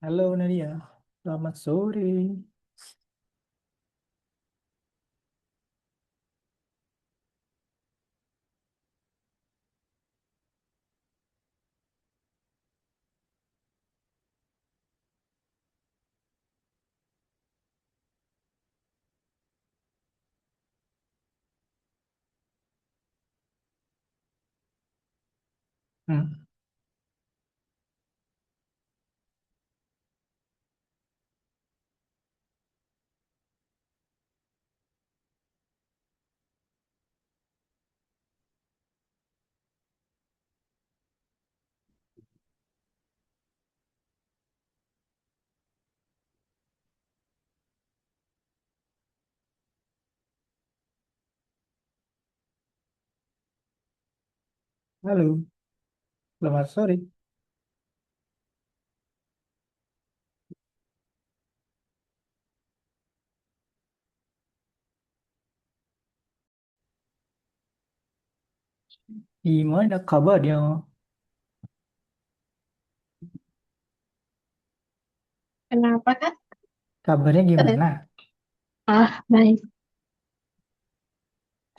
Halo Nadia, selamat sore. Hmm. Halo, selamat sore. Gimana kabarnya? Kenapa Kak? Kabarnya Eh, gimana? Baik.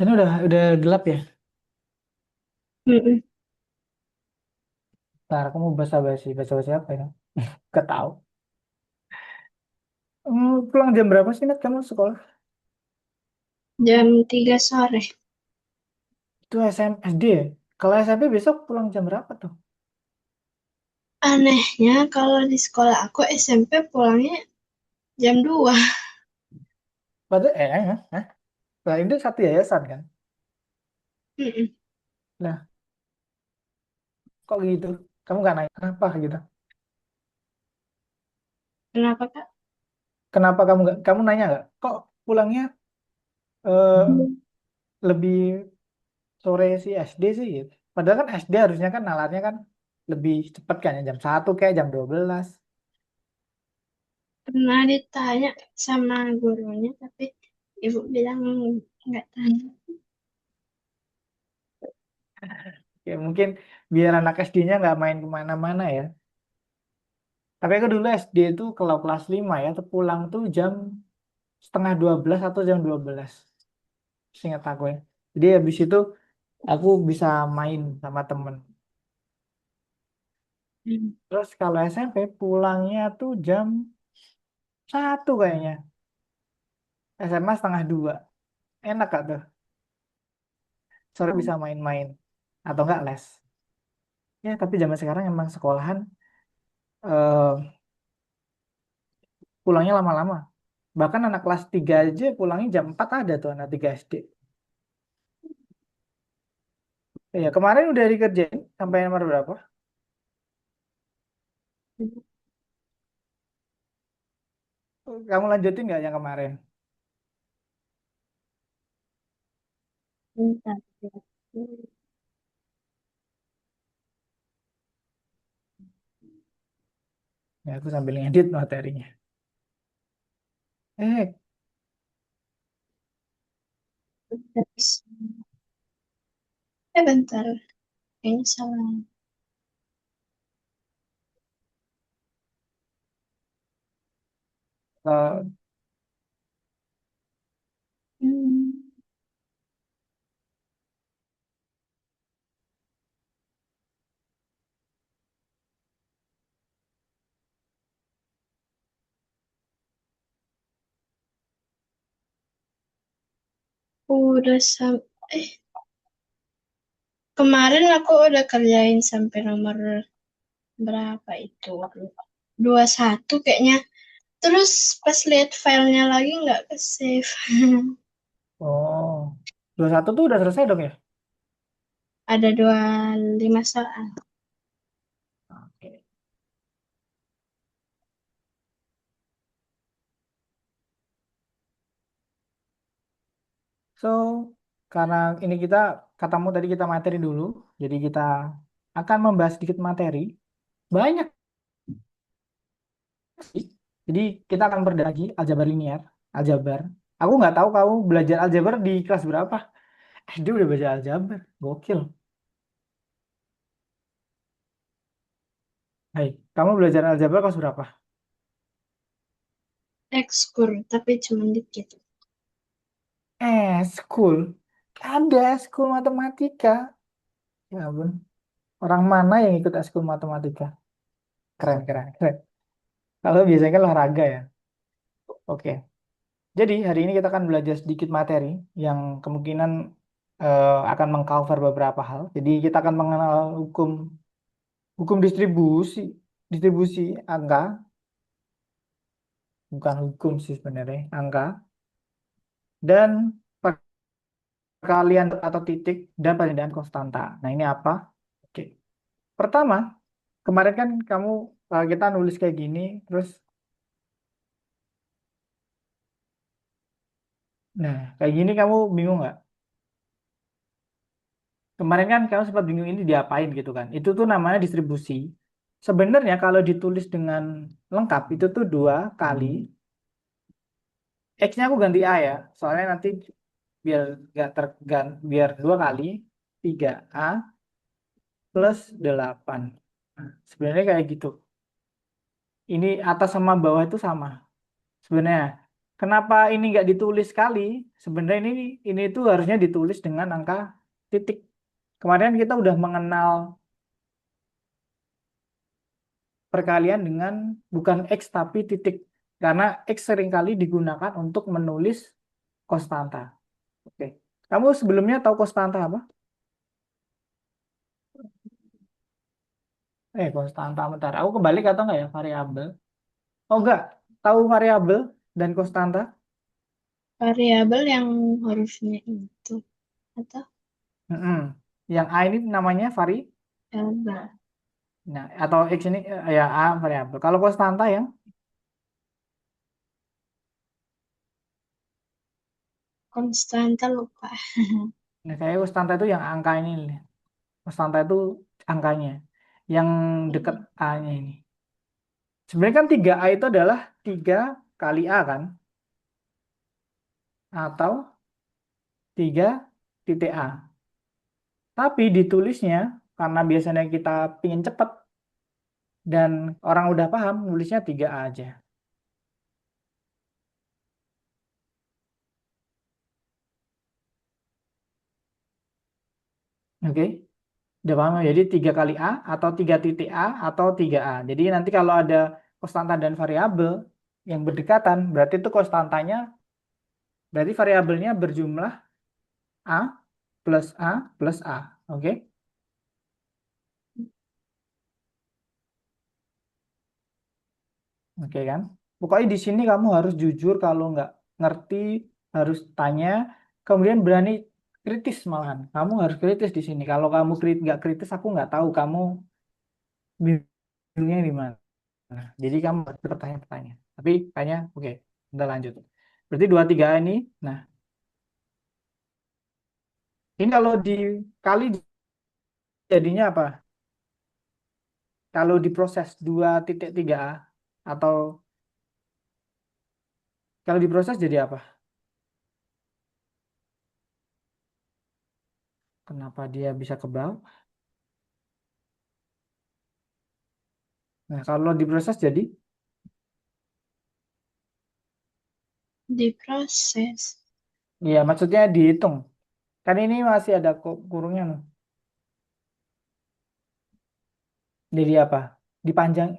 Ini udah gelap ya. Mm-mm. Ntar aku mau basa-basi apa ya? Gak tahu. Pulang jam berapa sih Nat kamu sekolah? Jam 3 sore. Itu SD ya? Kalau SMP besok pulang jam berapa tuh? Anehnya kalau di sekolah aku SMP pulangnya jam 2. Padahal hah? Nah, itu satu yayasan kan? Mm-mm. Nah, kok gitu? Kamu nggak nanya kenapa gitu? Kenapa Kak? Kenapa kamu nanya nggak? Kok pulangnya eh, lebih sore si SD sih gitu. Padahal kan SD harusnya kan nalarnya kan lebih cepat kan ya, jam 1 kayak jam 12. Pernah ditanya sama gurunya tapi ibu bilang nggak tanya. Ya mungkin biar anak SD-nya nggak main kemana-mana ya. Tapi aku dulu SD itu kalau kelas 5 ya, tuh pulang tuh jam setengah 12 atau jam 12. Seingat aku ya. Jadi habis itu aku bisa main sama temen. Hmm. Terus kalau SMP pulangnya tuh jam 1 kayaknya. SMA setengah 2. Enak gak tuh? Sore bisa main-main. Atau enggak les. Ya, tapi zaman sekarang emang sekolahan pulangnya lama-lama. Bahkan anak kelas 3 aja pulangnya jam 4 ada tuh anak 3 SD. Ya, kemarin udah dikerjain sampai nomor berapa? Kamu lanjutin nggak yang kemarin? Bentar. Ya, aku sambil ngedit materinya. Eh, Bentar. Kayaknya salah. eh, Hmm. Udah sampai. Kemarin aku udah kerjain sampai nomor berapa itu? 21 kayaknya. Terus pas lihat filenya lagi nggak ke save. oh, 21 tuh udah selesai dong ya? Ada 25 soal. Oke. So, karena ini kita, katamu tadi kita materi dulu, jadi kita akan membahas sedikit materi. Banyak sih. Jadi kita akan berbagi aljabar linear, aljabar. Aku nggak tahu kamu belajar aljabar di kelas berapa. Dia udah belajar aljabar, gokil. Hai, kamu belajar aljabar kelas berapa? ekskur, tapi cuma dikit. School. Ada school matematika. Ya ampun. Orang mana yang ikut school matematika? Keren, keren, keren. Kalau biasanya kan olahraga ya. Oke. Jadi hari ini kita akan belajar sedikit materi yang kemungkinan akan mengcover beberapa hal. Jadi kita akan mengenal hukum hukum distribusi, distribusi angka, bukan hukum sih sebenarnya, angka dan perkalian atau titik dan perbedaan konstanta. Nah, ini apa? Oke. Pertama, kemarin kan kamu kita nulis kayak gini, terus nah, kayak gini kamu bingung nggak? Kemarin kan kamu sempat bingung ini diapain gitu kan. Itu tuh namanya distribusi. Sebenarnya kalau ditulis dengan lengkap itu tuh 2 kali. X-nya aku ganti A ya. Soalnya nanti biar nggak tergan biar 2 kali 3A plus 8. Nah, sebenarnya kayak gitu. Ini atas sama bawah itu sama. Sebenarnya. Kenapa ini nggak ditulis kali? Sebenarnya ini tuh harusnya ditulis dengan angka titik. Kemarin kita udah mengenal perkalian dengan bukan X tapi titik. Karena X seringkali digunakan untuk menulis konstanta. Oke. Kamu sebelumnya tahu konstanta apa? Konstanta bentar. Aku kebalik atau enggak ya variabel? Oh enggak. Tahu variabel dan konstanta? Variabel yang hurufnya itu atau Mm-mm. Yang A ini namanya variabel nah, atau X ini ya A variabel. Kalau konstanta yang konstanta lupa. nah, kayak konstanta itu yang angka ini. Konstanta itu angkanya. Yang dekat A-nya ini. Sebenarnya kan 3A itu adalah 3 kali A kan? Atau 3 titik A. Tapi ditulisnya, karena biasanya kita pingin cepat dan orang udah paham, nulisnya 3A aja. Oke? Udah paham ya? Jadi 3 kali A atau 3 titik A atau 3A. Jadi nanti kalau ada konstanta dan variabel yang berdekatan, berarti itu konstantanya, berarti variabelnya berjumlah A plus A plus A. Oke? Oke kan? Pokoknya di sini kamu harus jujur kalau nggak ngerti harus tanya, kemudian berani kritis malahan. Kamu harus kritis di sini. Kalau kamu nggak kritis, aku nggak tahu kamu bingungnya di mana. Jadi kamu harus bertanya-tanya. Tapi kayaknya oke, kita lanjut. Berarti 23 ini. Nah, ini kalau dikali jadinya apa? Kalau diproses 2,3A atau kalau diproses jadi apa? Kenapa dia bisa ke bawah? Nah, kalau diproses jadi Diproses. iya, maksudnya dihitung. Kan ini masih ada kurungnya nih. Jadi apa? Dipanjang.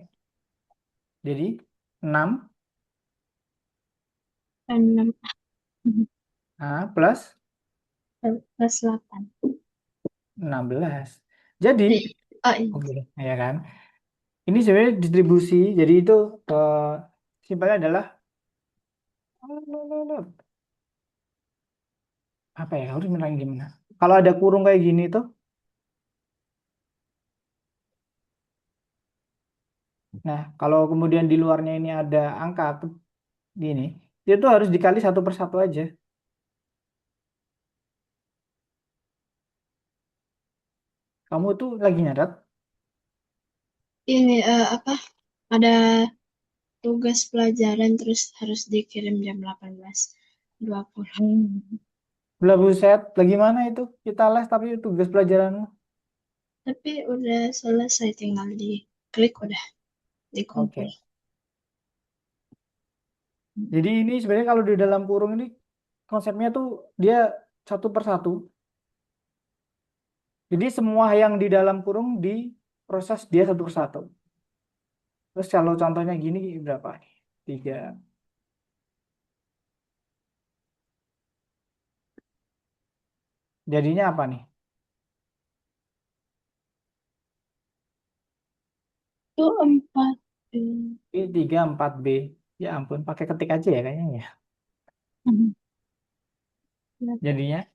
Jadi 6 6 A plus plus 8. 16. Jadi, Oh, iya. oke, ya kan? Ini sebenarnya distribusi. Jadi itu simpelnya adalah apa ya? Harus bilang gimana? Kalau ada kurung kayak gini tuh, nah kalau kemudian di luarnya ini ada angka gini, itu tuh harus dikali satu per satu aja. Kamu tuh lagi nyatet. Ini apa? Ada tugas pelajaran terus harus dikirim jam 18:20. Belah buset, lagi mana itu? Kita les tapi tugas pelajaran. Tapi udah selesai, tinggal diklik udah dikumpul. Oke. Jadi ini sebenarnya kalau di dalam kurung ini konsepnya tuh dia satu persatu. Jadi semua yang di dalam kurung diproses dia satu persatu. Terus kalau contohnya gini berapa nih? Tiga. Jadinya apa nih? Itu 4. Ini 3, 4B. Ya ampun, pakai ketik aja ya kayaknya ya. Jadinya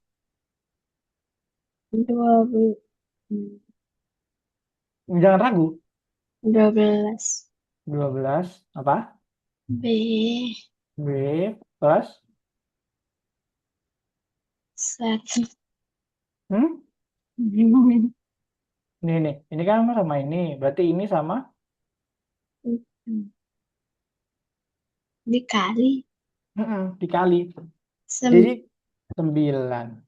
Dua belas. jangan ragu. 12. 12 apa? B. B plus. 1. Hmm? Ini kan sama ini. Berarti ini sama Dikali. dikali. Jadi Sem 9.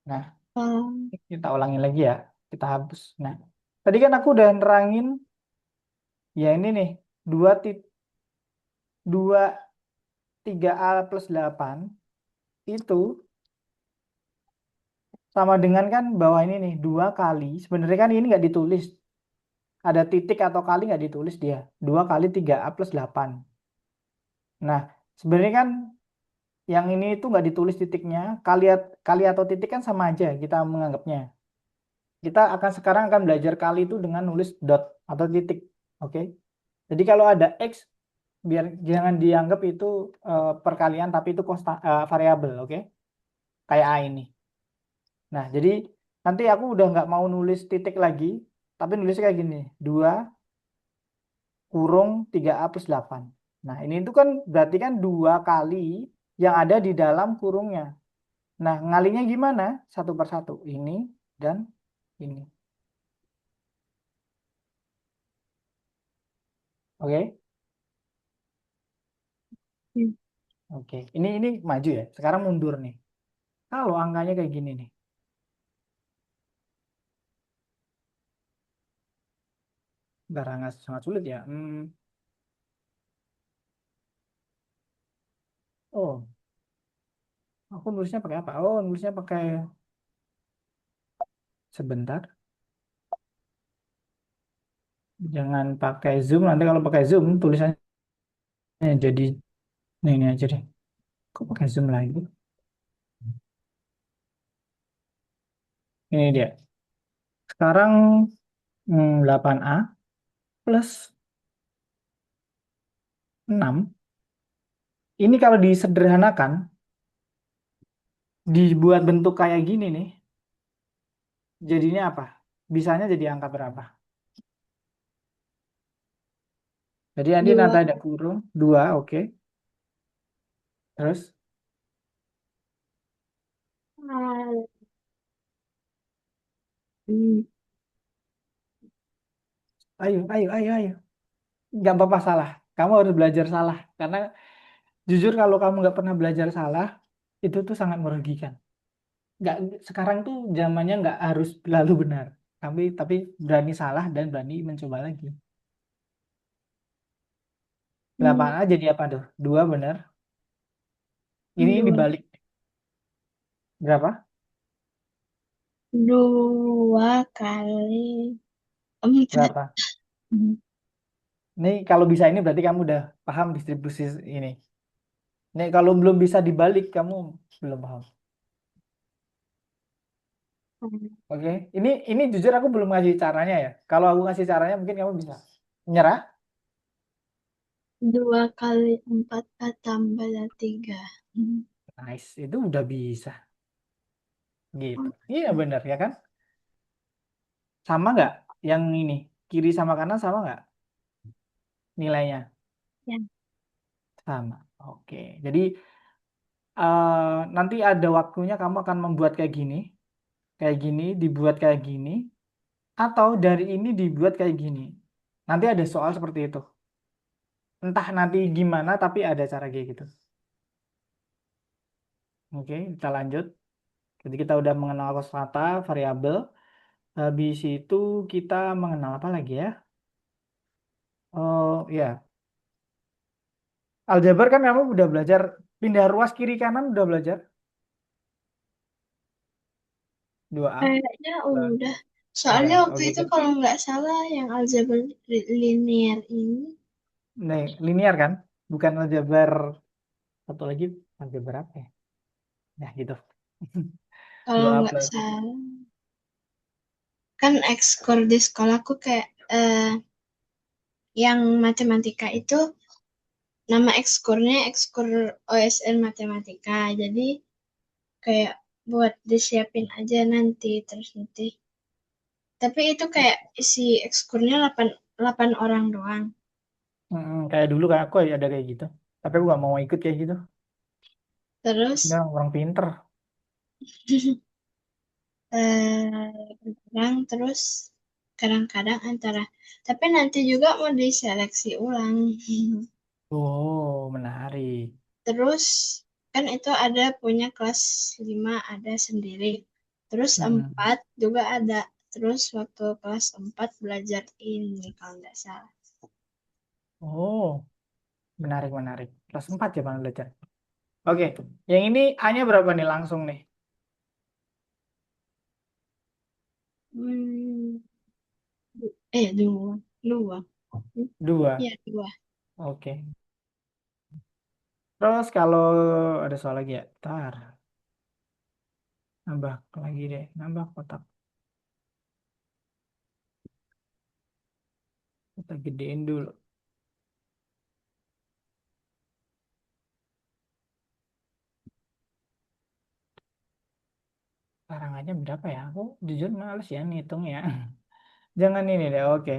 Nah, eh, kita ulangi lagi ya. Kita hapus. Nah, tadi kan aku udah nerangin ya ini nih. 2 3A plus 8 itu sama dengan kan bawah ini nih. 2 kali. Sebenarnya kan ini nggak ditulis. Ada titik atau kali nggak ditulis dia. 2 kali 3A plus 8. Nah, sebenarnya kan yang ini itu nggak ditulis titiknya. Kali atau titik kan sama aja kita menganggapnya. Kita akan sekarang akan belajar kali itu dengan nulis dot atau titik. Oke. Jadi kalau ada X, biar jangan dianggap itu perkalian, tapi itu variabel. Oke. Kayak A ini. Nah, jadi nanti aku udah nggak mau nulis titik lagi, tapi nulis kayak gini. 2 kurung 3A plus 8. Nah, ini itu kan berarti kan 2 kali yang ada di dalam kurungnya. Nah, ngalinya gimana? Satu per satu. Ini dan ini. Oke? Oke. Ini maju ya. Sekarang mundur nih. Kalau angkanya kayak gini nih. Bentar, sangat sulit ya. Oh, aku nulisnya pakai apa? Oh, nulisnya pakai sebentar. Jangan pakai zoom. Nanti kalau pakai zoom tulisannya jadi ini aja deh. Kok pakai zoom lagi? Ini dia. Sekarang 8A plus 6. Ini kalau disederhanakan, dibuat bentuk kayak gini nih, jadinya apa? Bisanya jadi angka berapa? Jadi nanti 2 ada kurung 2, oke. Terus, kali. Hmm, ayo, ayo, ayo, ayo. Nggak apa-apa salah. Kamu harus belajar salah. Karena jujur kalau kamu nggak pernah belajar salah, itu tuh sangat merugikan. Nggak, sekarang tuh zamannya nggak harus selalu benar. Tapi berani salah dan berani mencoba lagi. hmm, 8A jadi apa tuh? 2 benar. Ini 2. dibalik. Berapa? 2 kali 4. Berapa? Ini kalau bisa ini berarti kamu udah paham distribusi ini. Nih kalau belum bisa dibalik kamu belum paham. Oke, ini jujur aku belum ngasih caranya ya. Kalau aku ngasih caranya mungkin kamu bisa nyerah. 2 kali 4 tambah 3. Nice, itu udah bisa gitu. Iya benar ya kan? Sama nggak? Yang ini kiri sama kanan sama nggak nilainya? Ya, Sama. Oke, jadi nanti ada waktunya kamu akan membuat kayak gini, dibuat kayak gini, atau dari ini dibuat kayak gini. Nanti ada soal seperti itu. Entah nanti gimana, tapi ada cara kayak gitu. Oke, kita lanjut. Jadi kita udah mengenal kosakata, variabel. Habis itu kita mengenal apa lagi ya? Oh ya, Aljabar kan kamu udah belajar pindah ruas kiri kanan udah belajar 2A. Kayaknya Udah. udah. Udah. Soalnya waktu Oke. itu kalau nggak salah yang aljabar linear ini, Nih, linear kan? Bukan aljabar satu lagi aljabar apa ya? Ya gitu. kalau 2A nggak plus. salah, kan ekskul di sekolahku kayak yang matematika itu nama ekskurnya ekskur OSN matematika. Jadi kayak buat disiapin aja nanti terus nanti. Tapi itu kayak isi ekskurnya 8 orang doang. Kayak dulu kayak aku ada kayak gitu. Tapi aku gak mau ikut kayak gitu. Terus Nggak, orang pinter. kadang terus kadang-kadang antara tapi nanti juga mau diseleksi ulang. Oh, menarik. Terus kan itu ada punya kelas 5 ada sendiri. Terus Mm-mm. 4 juga ada. Terus waktu kelas 4 belajar ini kalau nggak salah. Oh, menarik, menarik. Kelas 4 ya Bang belajar. Oke, yang ini A-nya berapa nih langsung nih? Hmm, dua. Dua. Hmm, 2. iya, dua. Oke. Terus kalau ada soal lagi ya, ntar nambah lagi deh, nambah kotak. Kita gedein dulu. Sekarang aja berapa ya? Aku jujur males ya ngitung ya. Jangan ini deh, oke.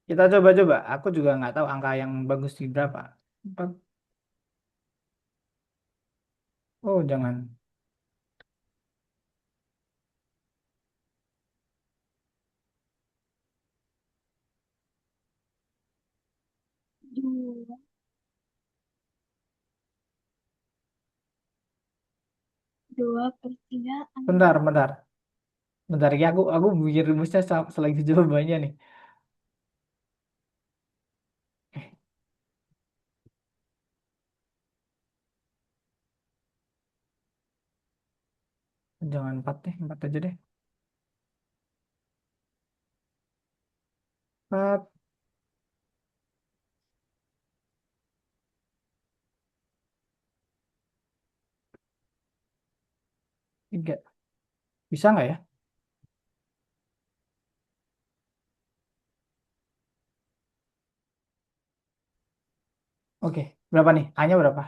Kita coba-coba. Aku juga nggak tahu angka yang bagus di berapa. Empat. Oh, jangan. Dua. Dua per tiga. Bentar, bentar. Bentar ya, aku bikin rumusnya selagi jawabannya nih. Eh, jangan 4 deh, 4 aja deh. 4, 3. Bisa nggak ya? Oke, berapa nih? A-nya berapa?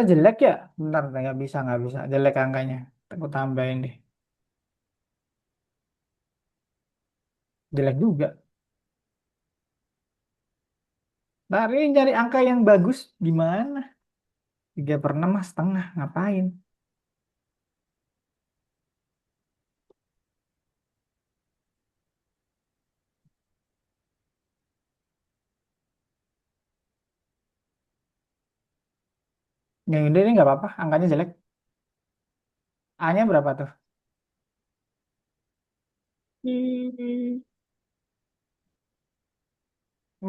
Jelek ya? Bentar, nggak bisa, nggak bisa. Jelek angkanya. Aku tambahin deh. Jelek juga. Nah, ini cari angka yang bagus gimana? 3/6 mah setengah, ngapain? Yang udah ini nggak apa-apa, angkanya jelek. A-nya berapa tuh? Hmm,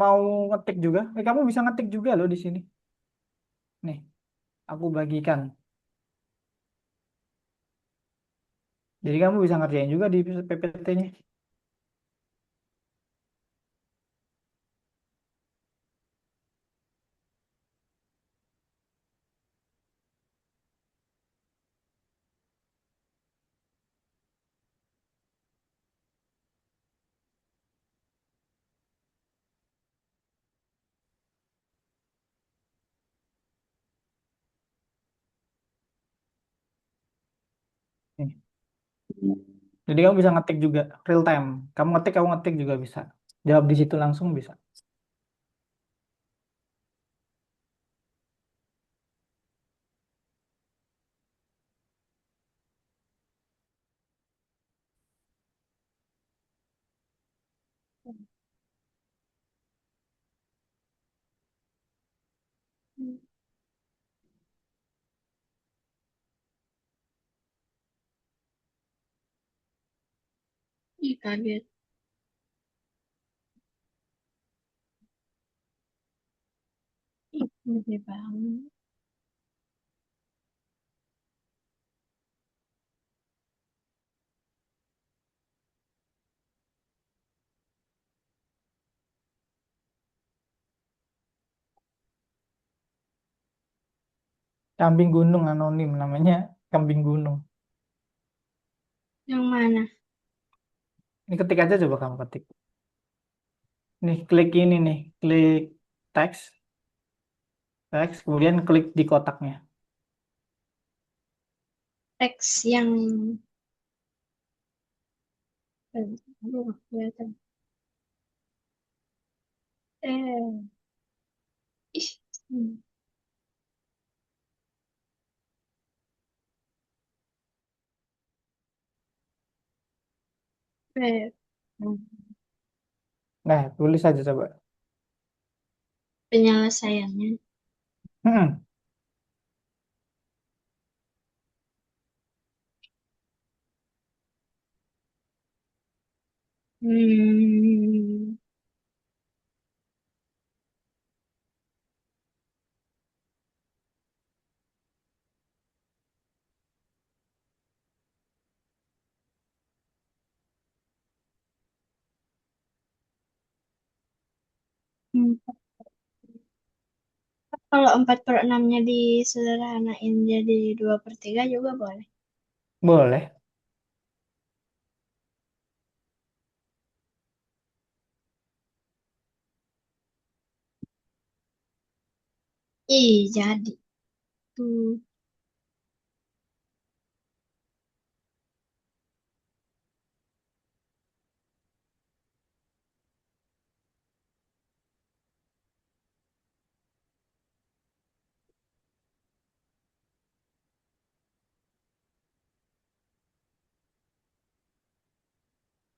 Mau ngetik juga? Kamu bisa ngetik juga loh di sini. Nih, aku bagikan. Jadi kamu bisa ngerjain juga di PPT-nya. Nih. Jadi kamu bisa ngetik juga real time. Kamu ngetik juga bisa. Jawab di situ langsung bisa. ih, kaget. Lebih banget. Kambing gunung anonim namanya, kambing gunung. Yang mana? Ini ketik aja, coba kamu ketik. Nih, klik ini nih, klik teks, teks, kemudian klik di kotaknya. Teks yang aduh, nggak kelihatan. Eh, ih, hmm, eh, hmm. Nah, tulis aja coba. Penyelesaiannya. Hmm, Hmm, hmm. Kalau 4/6-nya disederhanain jadi 2/3 juga boleh. boleh. Ih, jadi tuh.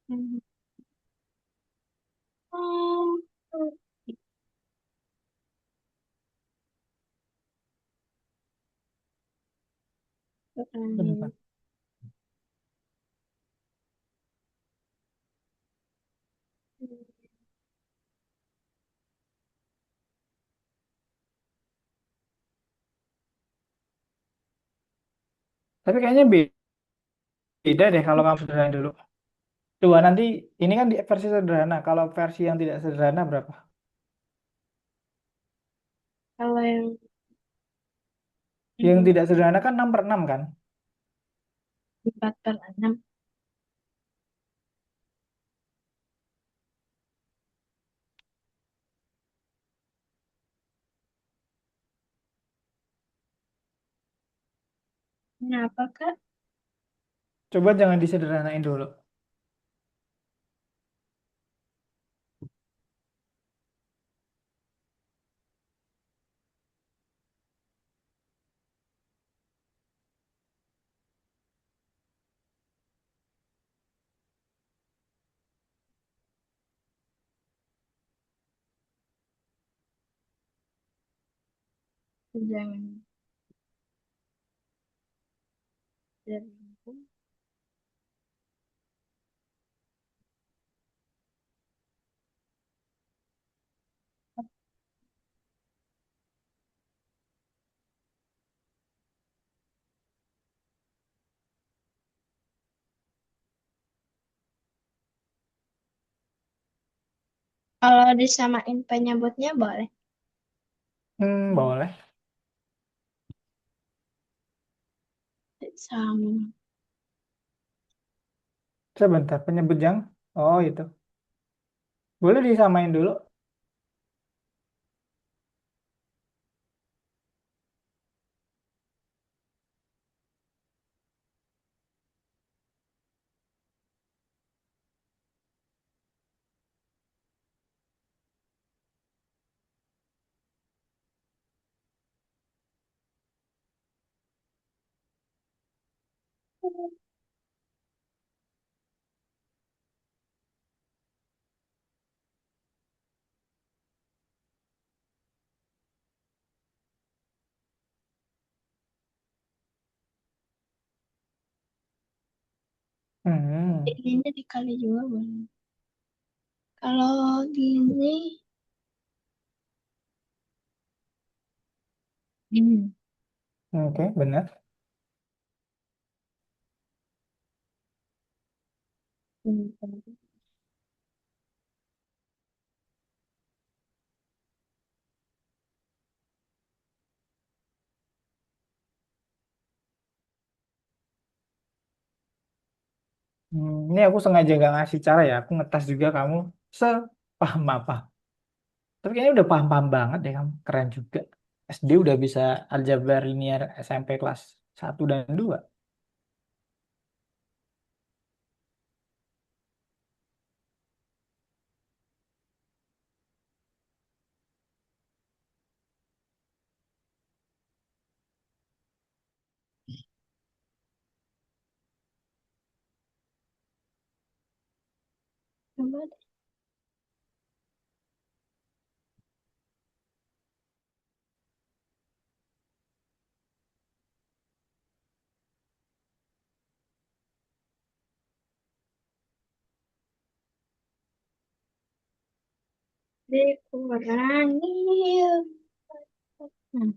Hmm. Oh, Bentar. kan. Tapi kayaknya beda deh kalau kamu sederhana dulu. Coba nanti, ini kan di versi sederhana. Kalau versi yang tidak sederhana berapa? Kalau yang Yang hmm, tidak sederhana kan 6/6 kan? 4/6. Kenapa, Kak? Coba jangan disederhanain dulu. Jangan. Jangan. Kalau disamain penyebutnya boleh. Boleh. Sama. Sebentar, penyebut yang. Oh, itu. Boleh disamain dulu. Hmm. Ininya dikali juga boleh. Kalau gini, Hmm. Oke, benar. Hmm. Ini aku sengaja gak ngasih cara ya. Aku ngetes juga kamu sepaham apa. Tapi kayaknya udah paham-paham banget deh kamu. Keren juga. SD udah bisa aljabar linear, SMP kelas 1 dan 2. Coba dikurangi. Hmm.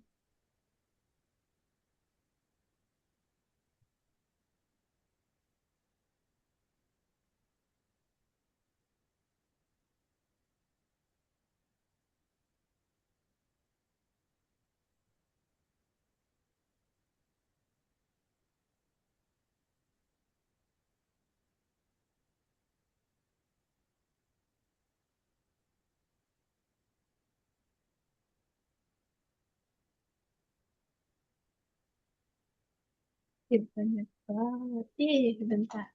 Ih, banyak banget. Ih, bentar.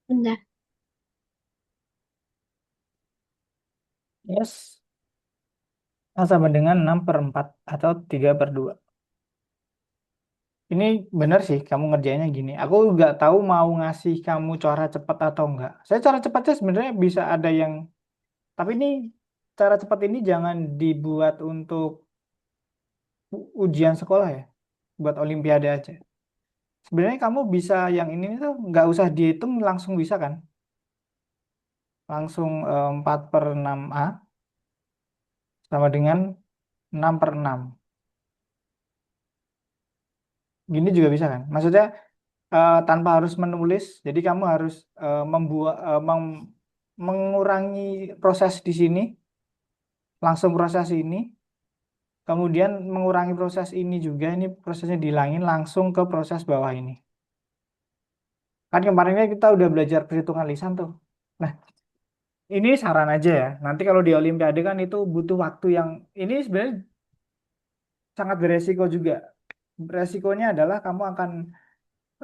Udah. Yes. Sama dengan 6/4 atau 3/2. Ini benar sih kamu ngerjainnya gini. Aku nggak tahu mau ngasih kamu cara cepat atau enggak. Saya cara cepatnya sebenarnya bisa ada yang, tapi ini cara cepat ini jangan dibuat untuk ujian sekolah ya, buat olimpiade aja. Sebenarnya kamu bisa yang ini tuh nggak usah dihitung langsung bisa kan? Langsung 4/6A sama dengan 6/6. Gini juga bisa kan? Maksudnya tanpa harus menulis, jadi kamu harus membuat mengurangi proses di sini, langsung proses ini, kemudian mengurangi proses ini juga, ini prosesnya dihilangin langsung ke proses bawah ini. Kan kemarinnya kita udah belajar perhitungan lisan tuh. Nah, ini saran aja ya. Nanti kalau di Olimpiade kan itu butuh waktu yang ini sebenarnya sangat beresiko juga. Resikonya adalah kamu akan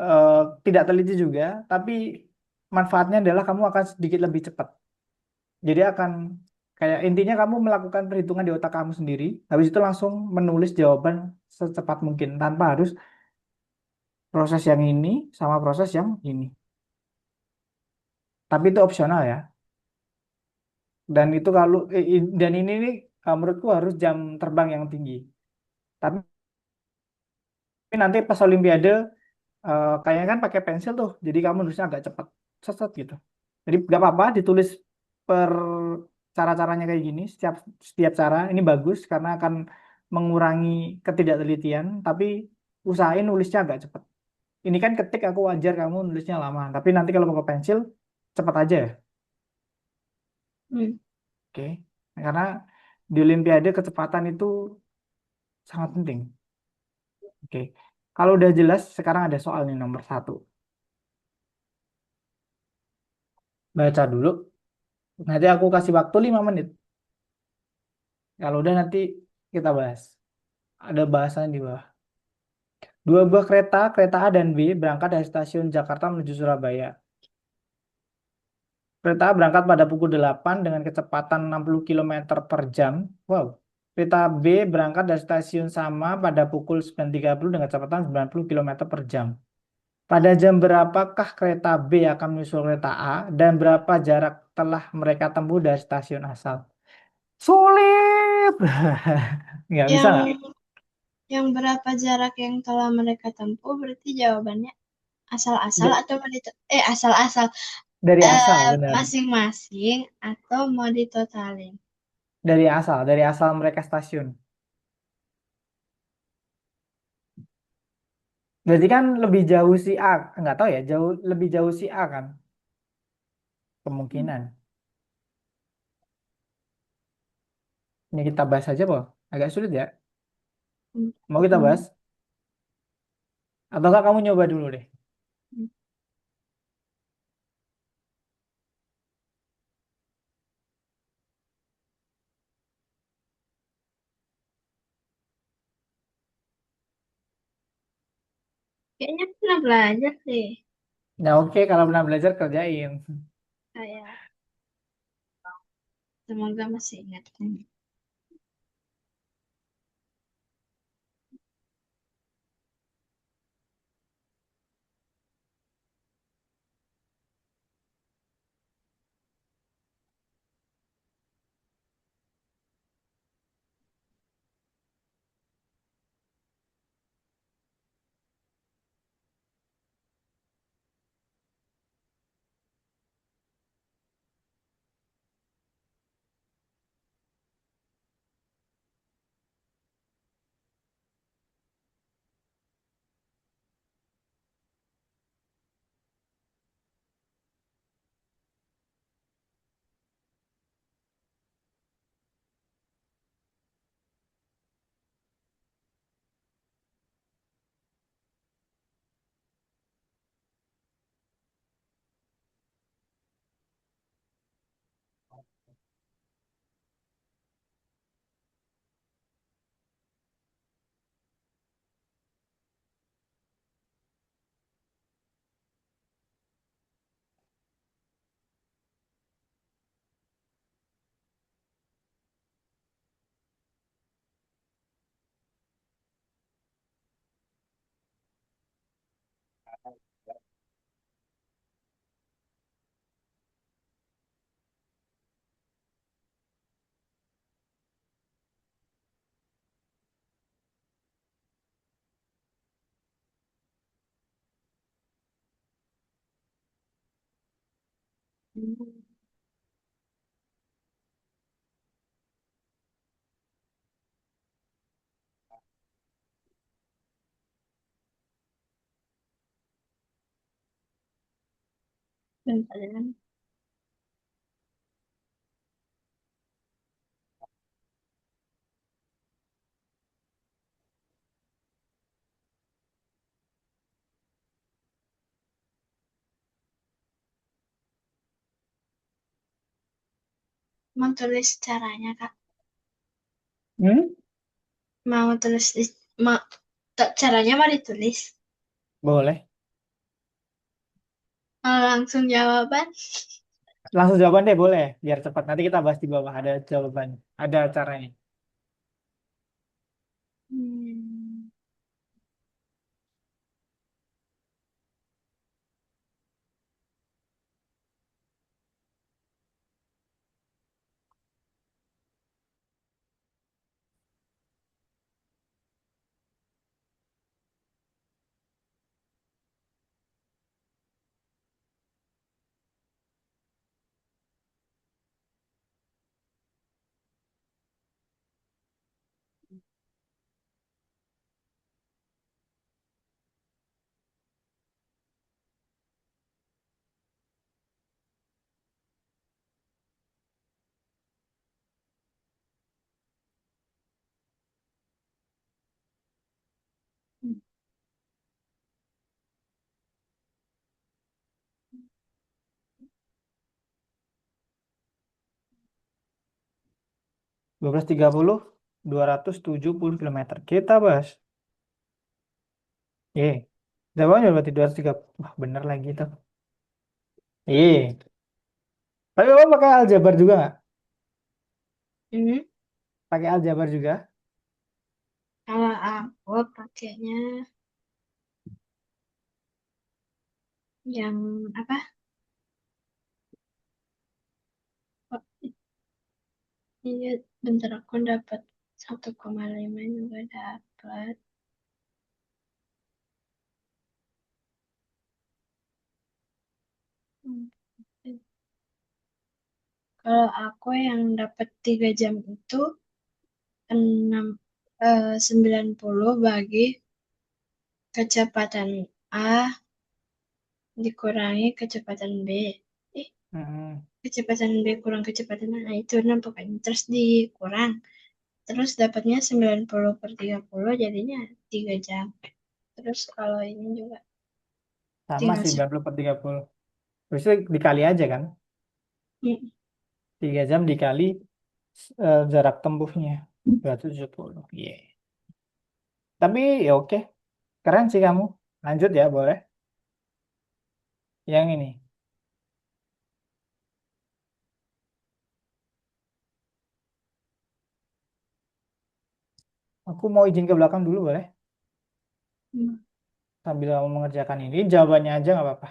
eh, tidak teliti juga, tapi manfaatnya adalah kamu akan sedikit lebih cepat. Jadi akan kayak intinya kamu melakukan perhitungan di otak kamu sendiri, habis itu langsung menulis jawaban secepat mungkin tanpa harus proses yang ini sama proses yang ini. Tapi itu opsional ya. Dan itu kalau dan ini nih menurutku harus jam terbang yang tinggi. Tapi nanti pas Olimpiade kayaknya kan pakai pensil tuh, jadi kamu nulisnya agak cepat, set gitu. Jadi nggak apa-apa ditulis per cara-caranya kayak gini, setiap setiap cara ini bagus karena akan mengurangi ketidaktelitian, tapi usahain nulisnya agak cepat. Ini kan ketik aku wajar kamu nulisnya lama, tapi nanti kalau pakai pensil cepat aja ya. Hmm. Oke. Karena di Olimpiade kecepatan itu sangat penting. Oke. Kalau udah jelas, sekarang ada soal nih nomor satu. Baca dulu. Nanti aku kasih waktu 5 menit. Kalau udah nanti kita bahas. Ada bahasan di bawah. Dua buah kereta, kereta A dan B, berangkat dari stasiun Jakarta menuju Surabaya. Kereta A berangkat pada pukul 8 dengan kecepatan 60 kilometer per jam. Wow. Kereta B berangkat dari stasiun sama pada pukul 9.30 dengan kecepatan 90 kilometer per jam. Pada jam berapakah kereta B akan menyusul kereta A dan berapa jarak telah mereka tempuh dari stasiun asal? Sulit. Nggak bisa nggak? Yang yang berapa jarak yang telah mereka tempuh berarti jawabannya asal-asal Da- atau mau asal-asal Dari asal, benar. masing-masing atau mau ditotalin. Dari asal mereka stasiun. Berarti kan lebih jauh si A, nggak tahu ya, jauh lebih jauh si A kan Hmm. kemungkinan. Ini kita bahas aja, Pak. Agak sulit ya. Hmm. Mau kita bahas? Atau enggak kamu nyoba dulu deh. Hmm. Kayaknya pernah belajar deh. Nah, oke, kalau pernah belajar kerjain. Kayak semoga masih ingat. Hmm. Bentar ya. Mau tulis caranya, Kak. Hmm? Mau tulis mau caranya mau ditulis. Boleh. Langsung jawaban. Langsung jawaban deh, boleh. Biar cepat. Nanti kita bahas di bawah. Ada jawaban. Ada caranya. Hmm. 12.30, 270 km. Kita bahas. Iya. Jawabannya berarti 230. Wah, bener lagi tuh. Iya. Tapi Bapak pakai aljabar juga nggak? Hmm, Pakai aljabar juga? kalau aku pakainya yang apa? Oh, iya, bentar aku dapat 1,5 juga dapat. Hmm. Kalau aku yang dapat 3 jam itu 90 bagi kecepatan A dikurangi kecepatan B. Eh, Hmm. kecepatan B kurang kecepatan A, nah, itu 6 pokoknya. Terus dikurang. Terus dapatnya 90/30 jadinya 3 jam. Terus kalau ini juga Sama tinggal sih 90/30. Terus itu dikali aja kan? 3 jam dikali jarak tempuhnya. 270. Iya. Tapi ya oke. Keren sih kamu. Lanjut ya, boleh. Yang ini. Aku mau izin ke belakang dulu, boleh? Sambil kamu mengerjakan ini. Jawabannya aja nggak apa-apa.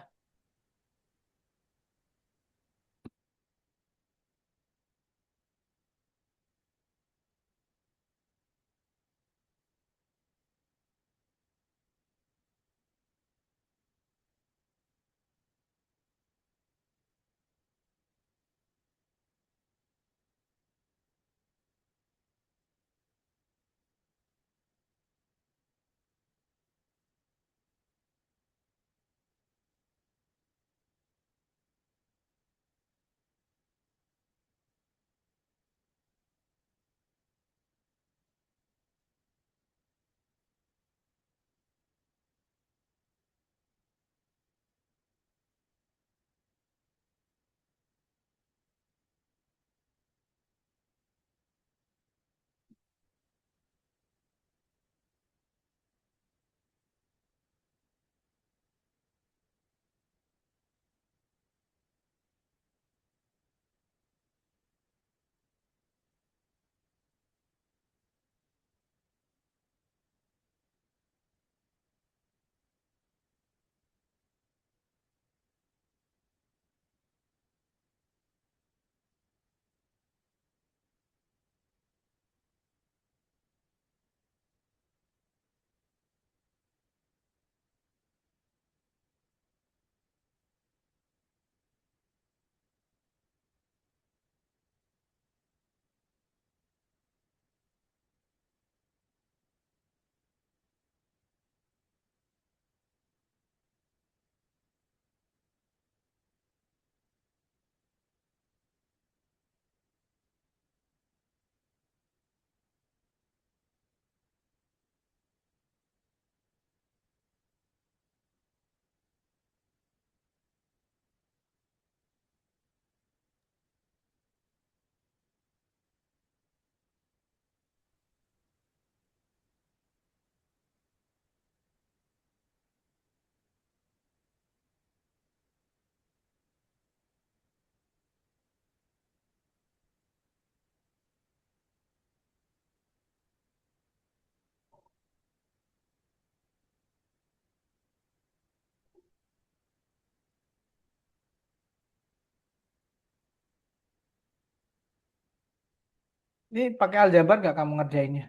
Ini pakai aljabar nggak kamu ngerjainnya?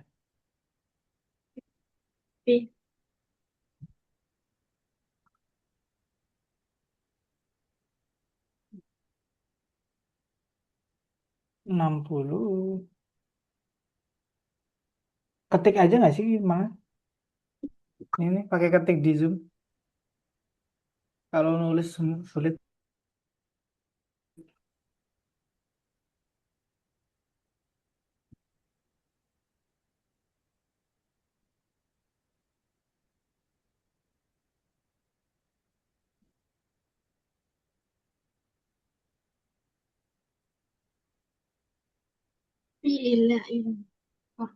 Tapi 60. Ketik aja nggak sih? Mana? Ini pakai ketik di Zoom. Kalau nulis sulit. Iya, iya. Oh,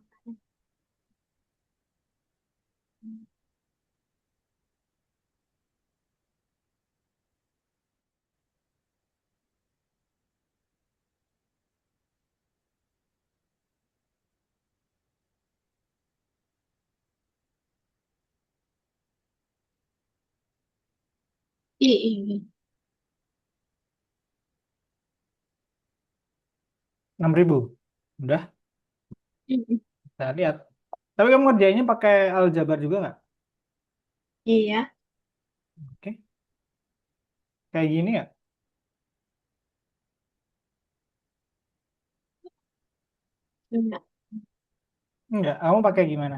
iya, iya. 6.000. Udah, Mm-mm. saya lihat. Tapi kamu ngerjainnya pakai aljabar juga nggak? Iya, Oke, kayak gini ya? enggak. Enggak, kamu pakai gimana?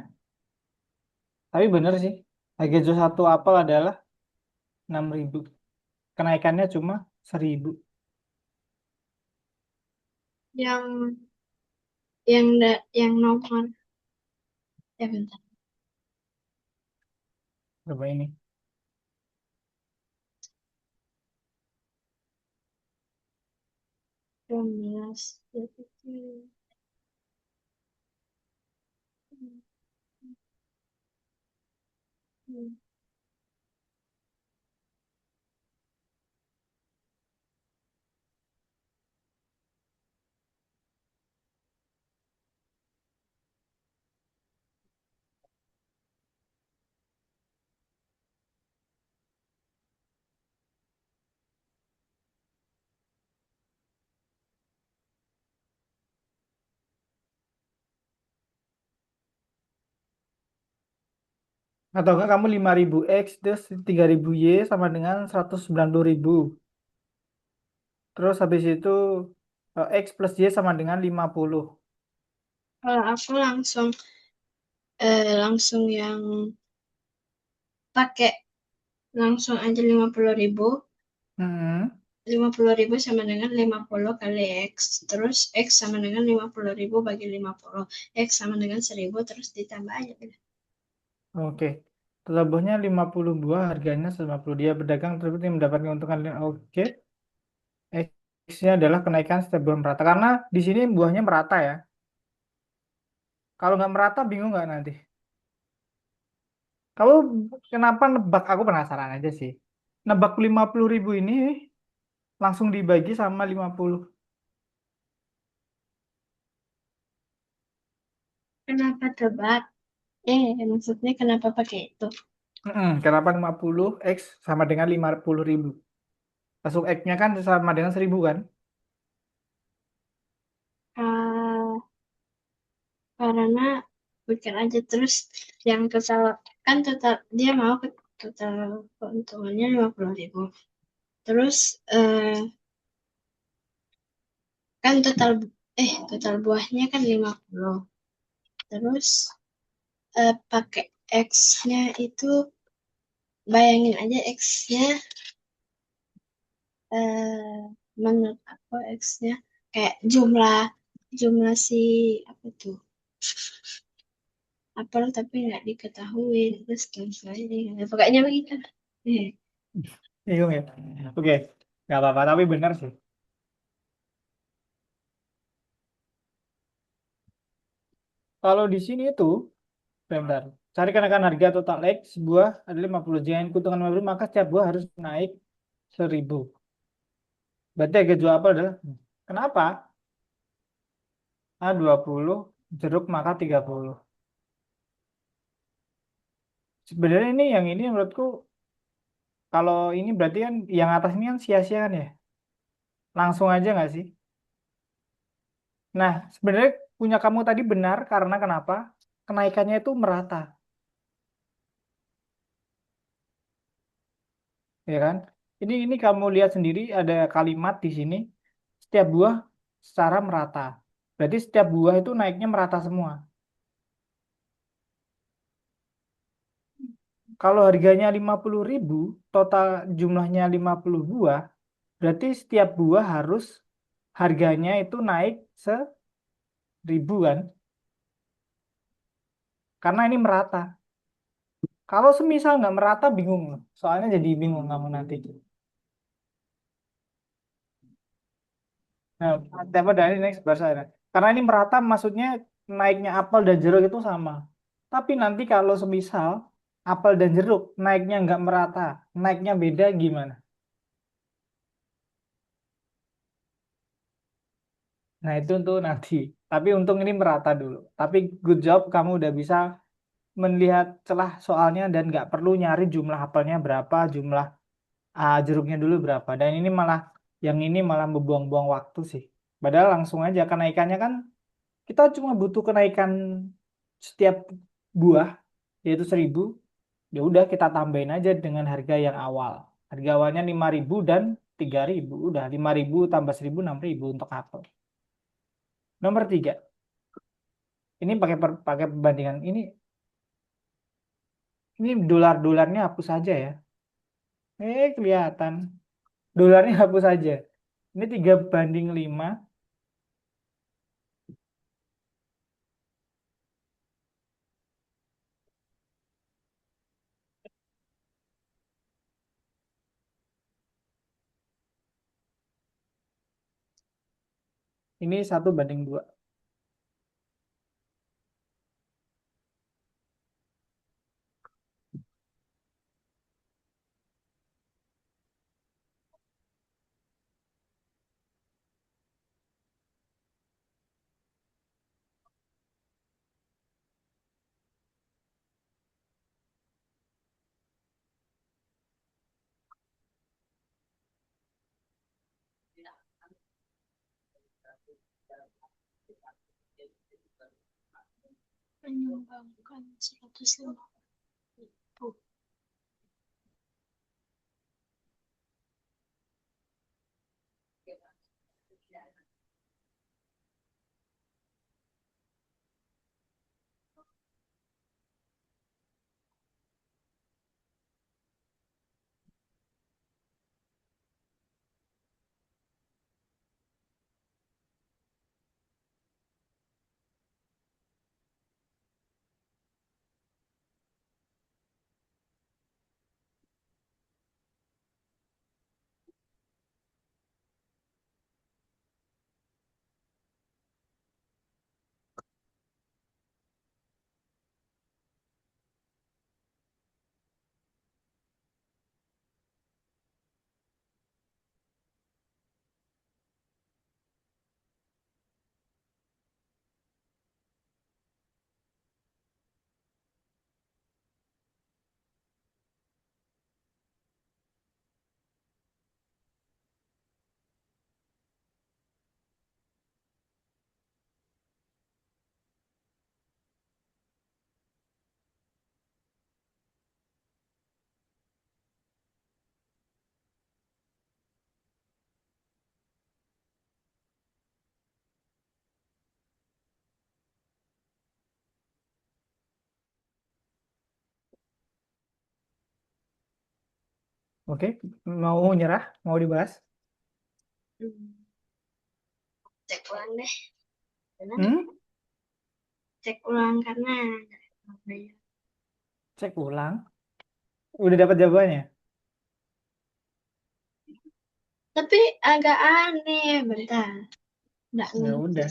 Tapi bener sih, harga satu apel adalah 6.000. Kenaikannya cuma 1.000. Yang yang nomor ya bentar. Coba ini. 12. Atau enggak kamu 5.000 X terus 3.000 Y sama dengan 190.000. Terus habis itu X plus Y sama dengan 50. Kalau aku langsung langsung yang pakai langsung aja 50.000. Hmm, 50.000 sama dengan 50 kali X. Terus X sama dengan 50.000 bagi 50. X sama dengan 1.000 terus ditambah aja. oke. Telurnya 50 buah, harganya 150. Dia berdagang terbukti mendapatkan keuntungan. Oke. X-nya adalah kenaikan setiap buah merata. Karena di sini buahnya merata ya. Kalau nggak merata, bingung nggak nanti? Kamu kenapa nebak? Aku penasaran aja sih. Nebak 50.000 ini langsung dibagi sama 50. Kenapa tebak? Maksudnya kenapa pakai itu? Kenapa 50 X sama dengan 50.000? Masuk X-nya kan sama dengan 1.000 kan? Ah, karena pikir aja terus yang total kan total dia mau ke total keuntungannya 50.000. Terus kan total buahnya kan 50. Terus pakai X-nya itu bayangin aja X-nya eh menurut aku X-nya kayak jumlah jumlah si apa tuh apel tapi nggak diketahui terus dan sebagainya pokoknya begitu. Eh, Bingung ya? Oke, nggak apa-apa. Tapi benar sih. Kalau di sini itu, bentar. Cari kenaikan harga total X sebuah ada 50. Jangan keuntungan 50, maka setiap buah harus naik 1.000. Berarti harga jual apel adalah kenapa? A 20, jeruk maka 30. Sebenarnya ini yang ini menurutku kalau ini berarti kan yang atas ini kan sia-sia kan ya? Langsung aja nggak sih? Nah, sebenarnya punya kamu tadi benar karena kenapa? Kenaikannya itu merata, ya kan? Ini kamu lihat sendiri ada kalimat di sini setiap buah secara merata. Berarti setiap buah itu naiknya merata semua. Kalau harganya 50.000, total jumlahnya 50 buah, berarti setiap buah harus harganya itu naik 1.000 kan? Karena ini merata. Kalau semisal nggak merata bingung loh. Soalnya jadi bingung kamu nanti. Nah, apa dari next bahasa. Karena ini merata maksudnya naiknya apel dan jeruk itu sama. Tapi nanti kalau semisal apel dan jeruk naiknya nggak merata, naiknya beda gimana? Nah itu untuk nanti. Tapi untung ini merata dulu. Tapi good job kamu udah bisa melihat celah soalnya dan nggak perlu nyari jumlah apelnya berapa, jumlah jeruknya dulu berapa. Dan ini malah yang ini malah membuang-buang waktu sih. Padahal langsung aja kenaikannya kan kita cuma butuh kenaikan setiap buah yaitu 1.000. Ya udah kita tambahin aja dengan harga yang awal. Harga awalnya 5.000 dan 3.000. Udah 5.000 tambah 1.000 6.000 untuk apel. Nomor tiga. Ini pakai perbandingan ini dolar-dolarnya hapus saja ya. Kelihatan. Dolarnya hapus saja. Ini 3:5. Ini 1:2. Menyumbangkan 150. Oke, mau nyerah? Mau dibahas? Cek ulang deh. Karena Hmm? cek ulang karena apa ya? Cek ulang. Udah dapat jawabannya? Tapi agak aneh, bentar. Nggak Ya ngerti. udah.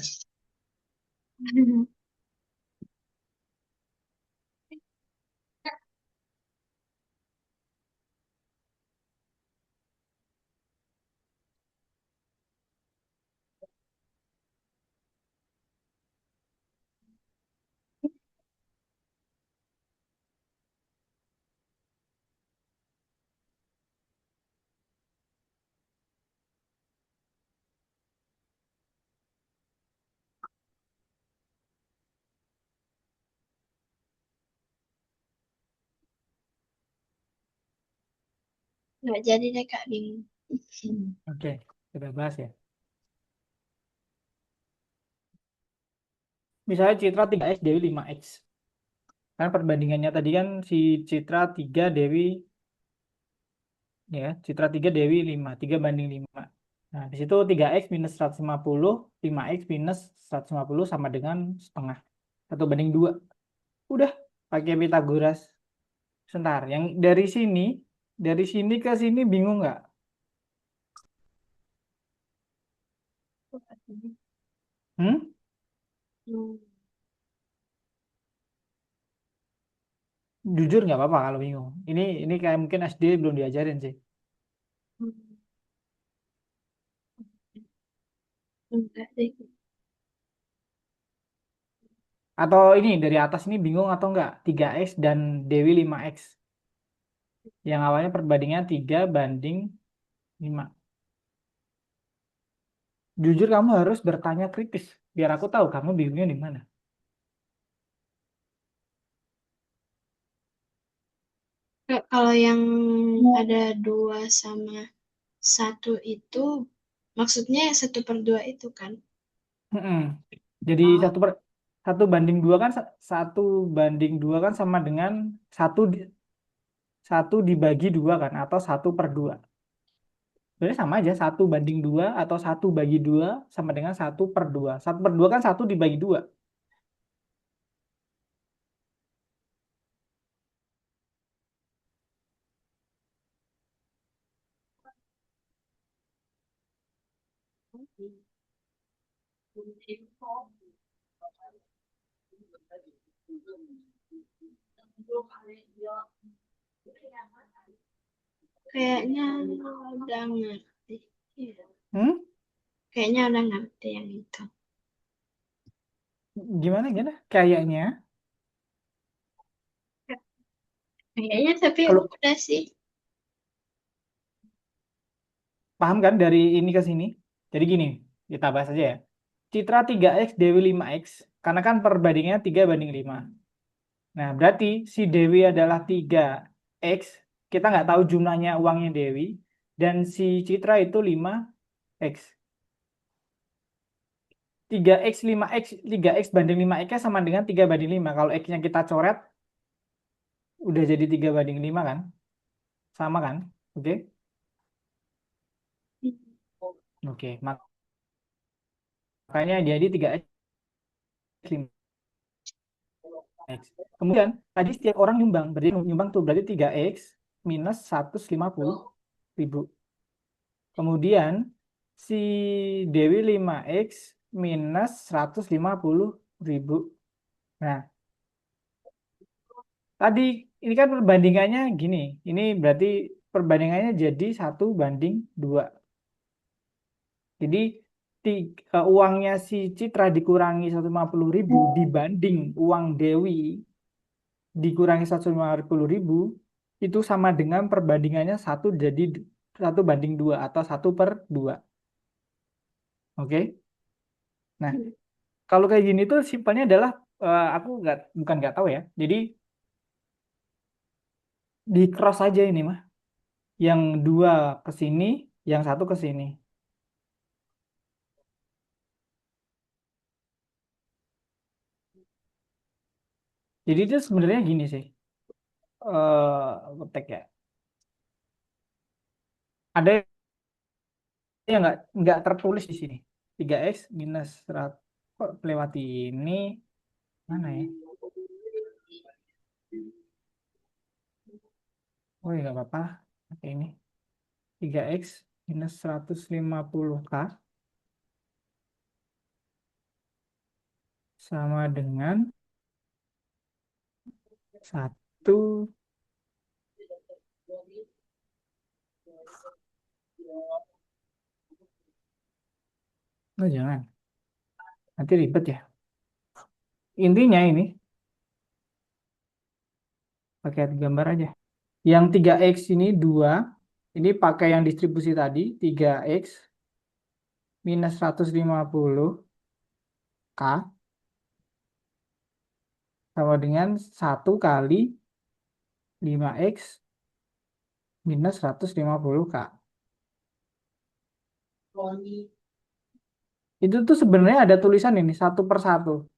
Nggak jadi deh Kak, bingung. Oke, kita bahas ya. Misalnya Citra 3x, Dewi 5x. Karena perbandingannya tadi kan si Citra 3, Dewi ya, Citra 3, Dewi 5, 3:5. Nah, di situ 3x minus 150, 5x minus 150 sama dengan setengah. 1:2. Udah, pakai Pitagoras. Sebentar, yang dari sini ke sini bingung nggak? Hmm? Hmm. Jujur nggak apa-apa kalau bingung. Ini kayak mungkin SD belum diajarin sih. Hmm. Enggak deh. Atau ini dari atas ini bingung atau enggak? 3X dan Dewi 5X. Yang awalnya perbandingan 3 banding 5. Jujur kamu harus bertanya kritis. Biar aku tahu kamu bingungnya di mana. Kalau yang ada 2 sama 1 itu maksudnya 1/2 itu kan? Mm-mm. Jadi Oh, satu banding dua kan 1 banding 2 kan sama dengan satu dibagi 2 kan atau 1/2. Sebenarnya sama aja 1 banding 2 atau 1 bagi 2 sama dengan 1/2. 1/2 kan 1 dibagi 2. kayaknya udah ngerti. Iya. Hmm? Kayaknya udah ngerti yang itu. Gimana gimana? Kayaknya Kayaknya tapi kalau udah sih. paham kan dari ini ke sini. Jadi gini, kita bahas aja ya. Citra 3X Dewi 5X karena kan perbandingannya 3 banding 5. Nah, berarti si Dewi adalah 3X. Kita nggak tahu jumlahnya uangnya Dewi. Dan si Citra itu 5X. 3X, 5X, 3X banding 5X sama dengan 3 banding 5. Kalau X-nya kita coret, udah jadi 3 banding 5 kan? Sama kan? Oke? Oke, makanya jadi 3X, 5X. Kemudian, tadi setiap orang nyumbang. Berarti nyumbang tuh berarti 3X minus 150.000. Kemudian si Dewi 5X minus 150.000. Nah, tadi ini kan perbandingannya gini. Ini berarti perbandingannya jadi 1 banding 2. Jadi uangnya si Citra dikurangi 150.000 dibanding uang Dewi dikurangi 150.000 itu sama dengan perbandingannya 1 banding 2 atau 1/2. Oke? Nah, kalau kayak gini tuh simpelnya adalah aku nggak bukan nggak tahu ya. Jadi di cross aja ini mah. Yang 2 ke sini, yang 1 ke sini. Jadi itu sebenarnya gini sih. Ngetek ya. Ada yang nggak tertulis di sini. 3X minus 100. Kok lewati ini mana ya? Oh ya nggak apa-apa. Oke ini 3X minus 150K sama dengan 1. Oh jangan. Nanti ribet ya. Intinya ini pakai gambar aja. Yang 3X ini 2. Ini pakai yang distribusi tadi 3X minus 150K sama dengan 1 kali 5X minus 150K. Itu tuh sebenarnya ada tulisan ini 1/1.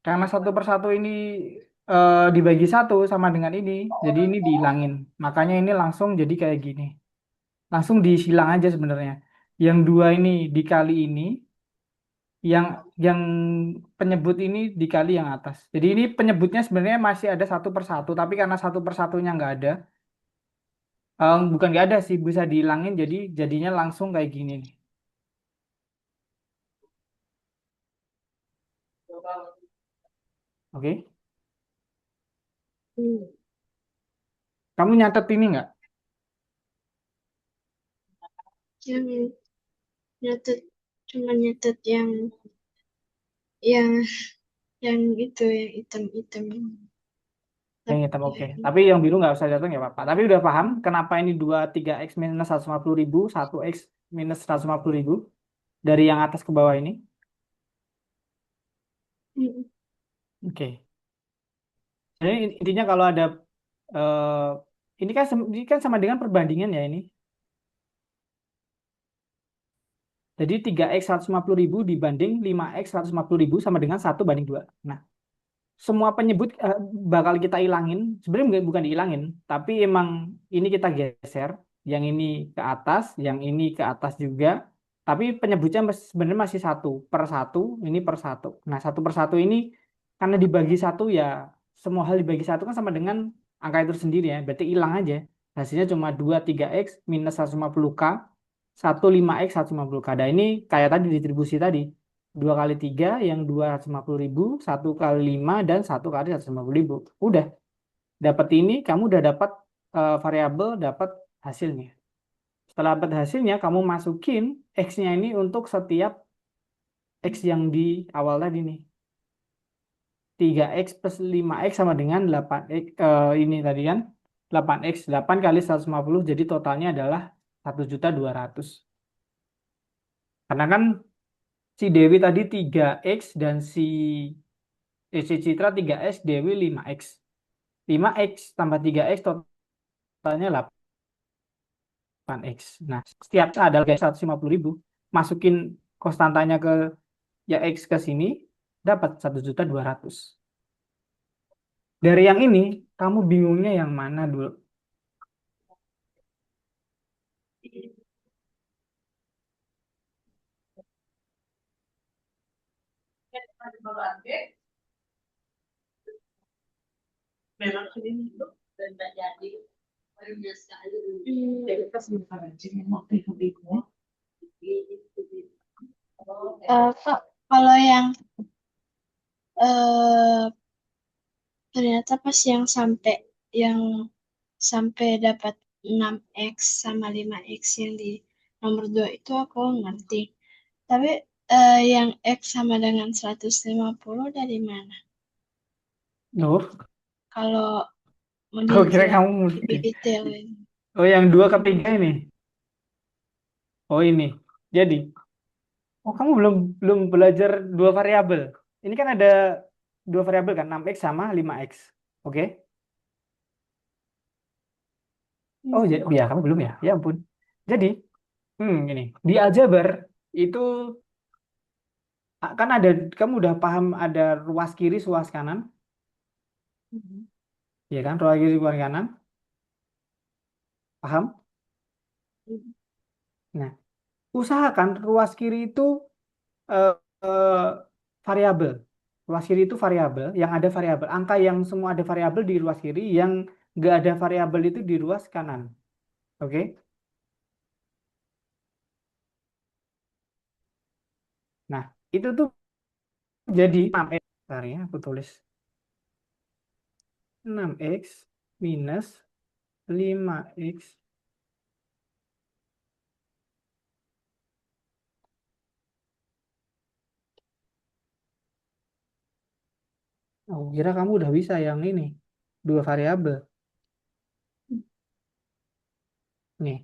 Karena 1/1 ini dibagi 1 sama dengan ini. Jadi ini dihilangin. Makanya ini langsung jadi kayak gini. Langsung disilang aja sebenarnya. Yang 2 ini dikali ini. Yang penyebut ini dikali yang atas. Jadi ini penyebutnya sebenarnya masih ada 1/1. Tapi karena 1/1-nya nggak ada. Bukan nggak ada sih, bisa dihilangin jadi jadinya langsung kayak gini nih. Oke. Hmm. Kamu nyatet ini nggak? Yang nyatet, cuma nyatet yang yang itu yang hitam-hitam Yang tapi hitam ya oke. ini. Tapi yang biru nggak usah jatuh nggak apa-apa. Tapi udah paham kenapa ini 23x minus 150.000, 1x minus 150.000 dari yang atas ke bawah ini? Hmm. Oke. Jadi intinya kalau ada eh, ini kan sama dengan perbandingan ya ini. Jadi 3x 150.000 dibanding 5x 150.000 sama dengan 1 banding 2. Nah, semua penyebut bakal kita ilangin. Sebenarnya bukan dihilangin, tapi emang ini kita geser. Yang ini ke atas, yang ini ke atas juga. Tapi penyebutnya sebenarnya masih satu per satu, ini per satu. Nah, satu per satu ini karena dibagi satu ya, semua hal dibagi satu kan sama dengan angka itu sendiri ya. Berarti hilang aja. Hasilnya cuma 23x minus 150k, 15x 150k. Nah, ini kayak tadi distribusi tadi. 2 kali 3 yang 250.000, 1 kali 5 dan 1 kali 150.000. Udah, dapat ini, kamu udah dapat variabel, dapat hasilnya. Setelah dapat hasilnya, kamu masukin X-nya ini untuk setiap X yang di awal tadi nih. 3x plus 5x sama dengan 8x, ini tadi kan 8x, 8 kali 150, jadi totalnya adalah 1.200.000. Karena kan si Dewi tadi 3x dan si Citra 3x, Dewi 5x. 5x tambah 3x totalnya 8x. Nah, setiap ada guys 150.000, masukin konstantanya ke ya X ke sini, dapat 1.200.000. Dari yang ini, kamu bingungnya yang mana dulu? Kak, kalau yang eh ternyata pas yang sampai dapat 6x sama 5x yang di nomor 2 itu aku ngerti. Tapi yang x sama dengan 150 dari mana? Nuh, Kalau mau aku kira dijelas kamu mesti. lebih detail ini. Oh, yang dua ketiga ini. Oh, ini. Jadi, oh kamu belum belum belajar dua variabel. Ini kan ada dua variabel kan, 6x sama 5x. Oke? Hmm. Oh ya, kamu belum ya? Ya ampun. Jadi, ini di aljabar itu kan ada, kamu udah paham ada ruas kiri, ruas kanan, ya kan? Ruas kiri, ruas kanan, paham? Nah, usahakan ruas kiri itu eh, eh, variabel. Ruas kiri itu variabel, yang ada variabel. Angka yang semua ada variabel di ruas kiri, yang nggak ada variabel itu di ruas kanan. Oke? Nah, itu tuh jadi 6x. Bentar ya, aku tulis 6x minus 5x. Oh, kira kamu udah bisa yang ini. Dua variabel. Nih,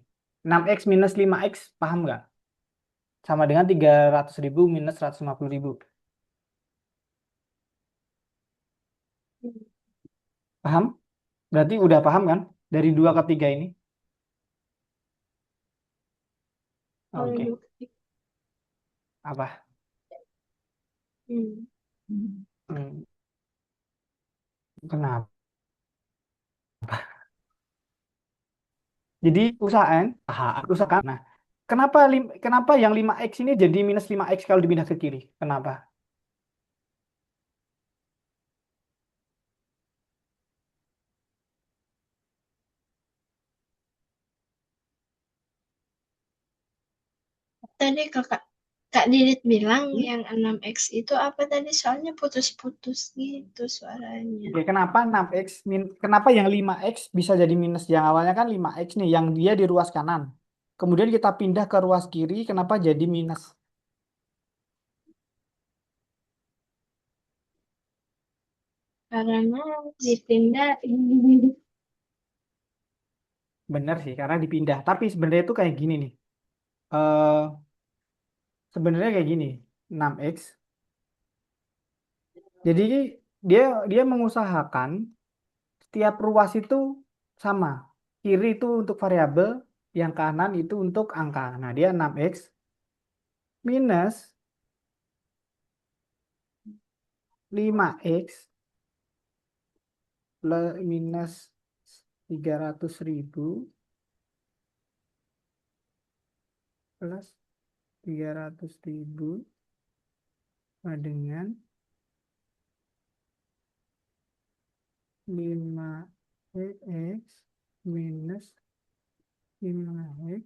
6x minus 5x, paham nggak? Sama dengan 300.000 minus 150.000. Paham? Berarti udah paham kan? Dari dua ke tiga ini. Kalau Oke. dua Apa? Hmm. Hmm, Kenapa? Jadi usahakan. Nah, kenapa yang 5x ini jadi minus 5x kalau dipindah ke kiri? Kenapa? Tadi kakak Kak Didit bilang yang 6X itu apa tadi? Soalnya putus-putus gitu suaranya. Oke, kenapa 6x kenapa yang 5x bisa jadi minus? Yang awalnya kan 5x nih, yang dia di ruas kanan. Kemudian kita pindah ke ruas kiri, kenapa jadi minus? Karena dipindah. Bener sih, karena dipindah. Tapi sebenarnya itu kayak gini nih. Eh sebenarnya kayak gini, 6x. Jadi dia dia mengusahakan setiap ruas itu sama. Kiri itu untuk variabel, yang kanan itu untuk angka. Nah, dia 6x minus 5x minus 300.000 plus 300.000 sama dengan 5x minus 5x.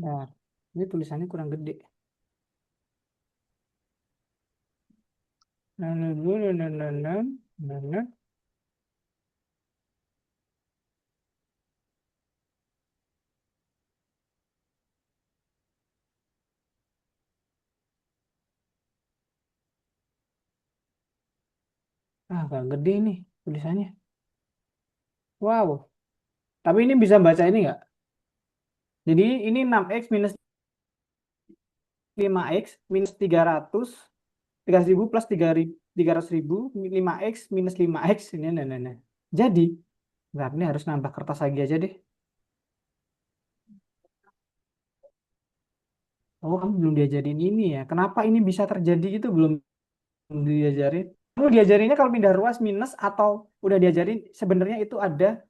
Nah, ini tulisannya kurang gede. Nah, nah, nah, nah, nah, nah, nah, nah, nah. Ah, agak gede nih tulisannya. Wow. Tapi ini bisa baca ini nggak? Jadi ini 6x minus 5x minus 300.000 plus 300.000 5x minus 5x ini nah, nah, nah. Jadi berarti ini harus nambah kertas lagi aja deh. Oh, kamu belum diajarin ini ya. Kenapa ini bisa terjadi itu belum diajarin? Kamu diajarinnya kalau pindah ruas minus atau udah diajarin sebenarnya itu ada.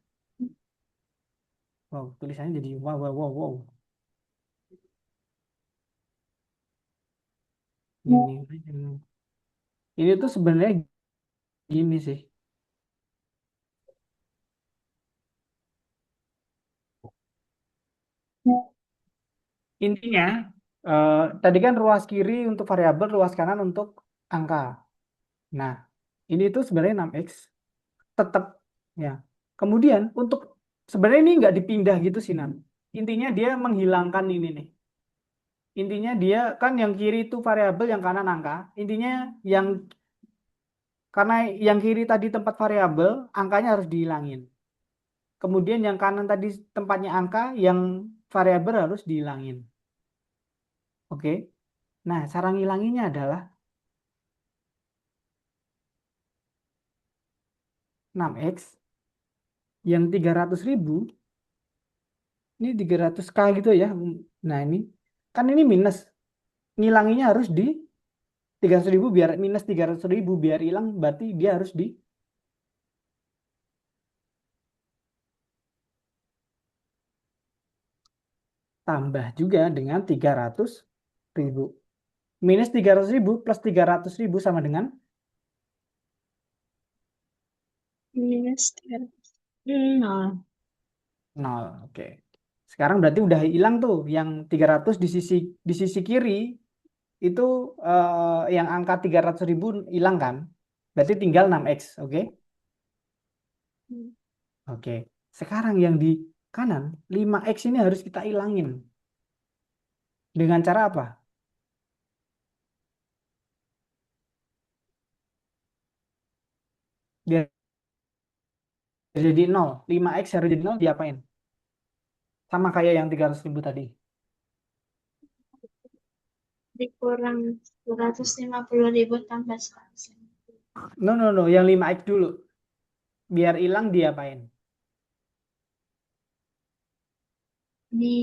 Wow, tulisannya jadi wow wow wow wow. Ini tuh sebenarnya gini sih. Intinya tadi kan ruas kiri untuk variabel, ruas kanan untuk angka. Nah, ini tuh sebenarnya 6x tetap ya. Kemudian untuk sebenarnya ini nggak dipindah gitu sih Nan. Intinya dia menghilangkan ini nih. Intinya dia kan yang kiri itu variabel, yang kanan angka. Intinya yang karena yang kiri tadi tempat variabel, angkanya harus dihilangin. Kemudian yang kanan tadi tempatnya angka, yang variabel harus dihilangin. Oke. Nah, cara ngilanginnya adalah 6x yang 300.000, ini 300k gitu ya. Nah, ini kan ini minus. Ngilanginya harus di 300.000 biar minus 300.000 biar hilang, berarti dia harus ditambah juga dengan 300.000. Minus 300.000 plus 300.000 sama dengan Minus 300. Nol. 0. Oke. Sekarang berarti udah hilang tuh yang 300 di sisi kiri itu yang angka 300.000 hilang kan? Berarti tinggal 6x, oke? Oke. Sekarang yang di kanan 5x ini harus kita hilangin. Dengan cara apa? Biar jadi 0. 5x harus jadi 0 diapain? Sama kayak yang 300.000 tadi. Dikurang 250.000 tambah 100. No, no, no. Yang 5x dulu. Biar hilang diapain? Dibagi.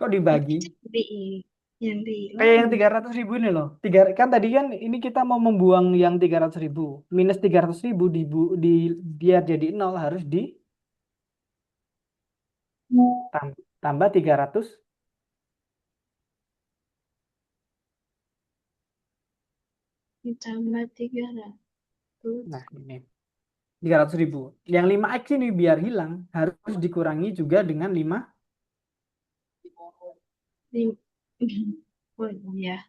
Kok Apa dibagi? itu? BI. yang Kayak yang dihilang. 300.000 ini loh. Kan tadi kan ini kita mau membuang yang 300.000. Minus 300.000 biar jadi nol harus tambah 300. Ditambah 300. Nah, ini 300.000. Yang 5x ini biar hilang harus dikurangi juga dengan 5. Lim- Oh iya.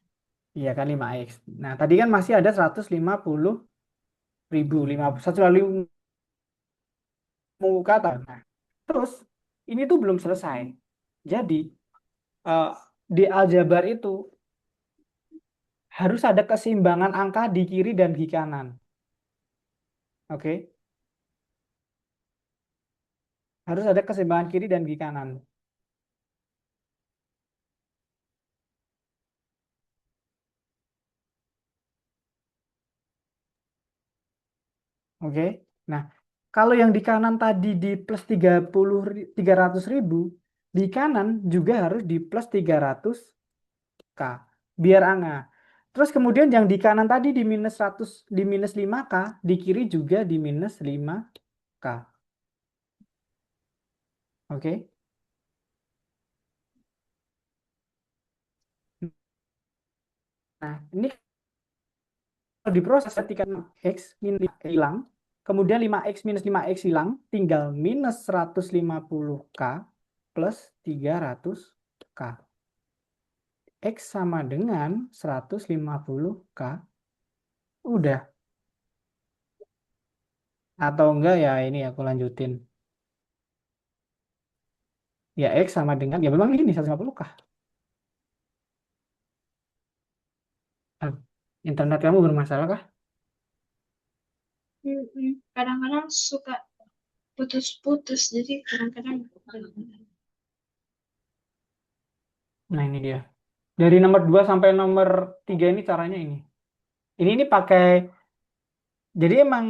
Iya kan 5x. Nah, tadi kan masih ada 150.000. 150 kata. Nah, terus ini tuh belum selesai. Jadi eh, di aljabar itu harus ada keseimbangan angka di kiri dan di kanan. Oke, harus ada keseimbangan kiri dan di kanan. Oke. Nah, kalau yang di kanan tadi di plus 300.000, di kanan juga harus di plus 300k biar angka. Terus kemudian yang di kanan tadi di minus 100, di minus 5k, di kiri juga di minus 5k. Oke. Nah, ini kalau diproses ketika x minus 5 hilang, kemudian 5x minus 5x hilang, tinggal minus 150k plus 300k. X sama dengan 150k. Udah. Atau enggak ya ini aku lanjutin. Ya X sama dengan, ya memang ini 150k. Ah, internet kamu bermasalah kah? Kadang-kadang suka putus-putus, jadi kadang-kadang Nah ini dia. Dari nomor 2 sampai nomor 3 ini caranya ini. Ini pakai, jadi emang,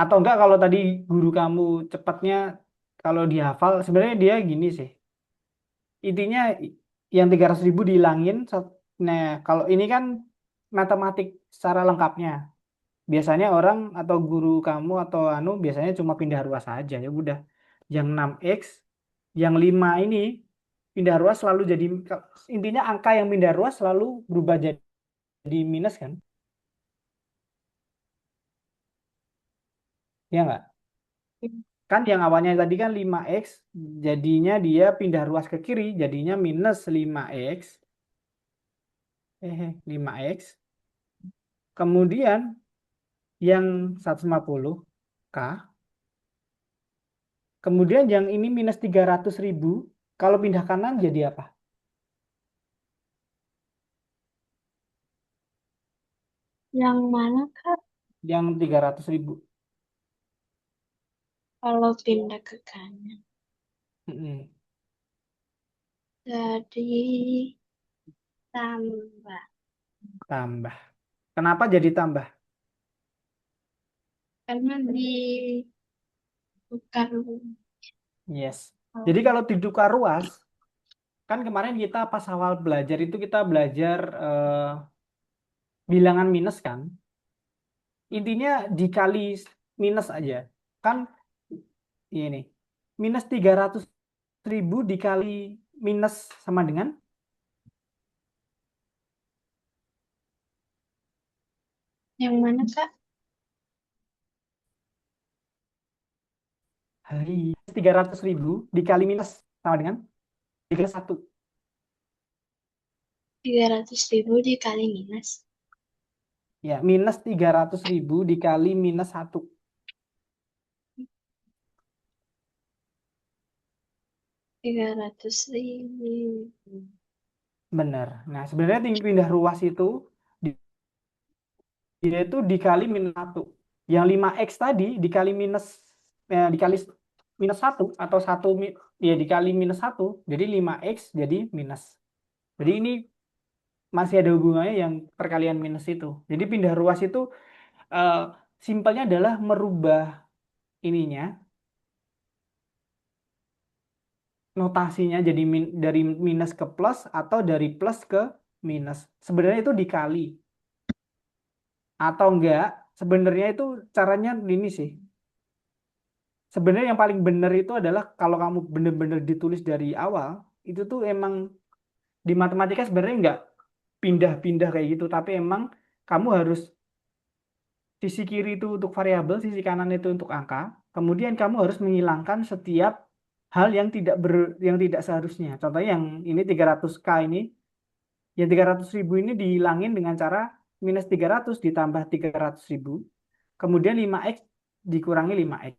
atau enggak kalau tadi guru kamu cepatnya, kalau dihafal, sebenarnya dia gini sih. Intinya yang 300.000 dihilangin. Nah, kalau ini kan matematik secara lengkapnya. Biasanya orang atau guru kamu atau anu biasanya cuma pindah ruas aja ya udah. Yang 6x, yang 5 ini pindah ruas selalu jadi, intinya angka yang pindah ruas selalu berubah jadi minus kan? Ya nggak? Kan yang awalnya tadi kan 5x jadinya dia pindah ruas ke kiri jadinya minus 5x. 5x. Kemudian yang 150k. Kemudian yang ini minus 300.000. Kalau pindah kanan jadi apa? yang mana Kak Yang 300.000. kalau pindah ke kanan? Mm-mm. Jadi tambah. Tambah. Kenapa jadi tambah? Karena ditukar. Yes. Jadi kalau ditukar ruas, kan kemarin kita pas awal belajar itu kita belajar bilangan minus kan? Intinya dikali minus aja. Kan ini. Minus 300.000 dikali minus sama dengan Yang mana Kak? hari 300.000 dikali minus sama dengan dikali 1. 300.000 dikali minus. Ya, minus 300.000 dikali minus 1. 300.000. Benar. Nah, sebenarnya tinggi pindah ruas itu dia itu dikali minus 1. Yang 5x tadi dikali minus, dikali minus 1 atau ya dikali minus 1. Jadi 5x jadi minus. Jadi ini masih ada hubungannya yang perkalian minus itu. Jadi pindah ruas itu eh, simpelnya adalah merubah ininya, notasinya jadi dari minus ke plus atau dari plus ke minus. Sebenarnya itu dikali atau enggak? Sebenarnya itu caranya ini sih. Sebenarnya yang paling benar itu adalah kalau kamu benar-benar ditulis dari awal, itu tuh emang di matematika sebenarnya enggak pindah-pindah kayak gitu, tapi emang kamu harus sisi kiri itu untuk variabel, sisi kanan itu untuk angka. Kemudian kamu harus menghilangkan setiap hal yang yang tidak seharusnya. Contohnya yang ini 300K ini, yang 300.000 ini dihilangin dengan cara minus 300 ditambah 300.000. Kemudian 5x dikurangi 5x.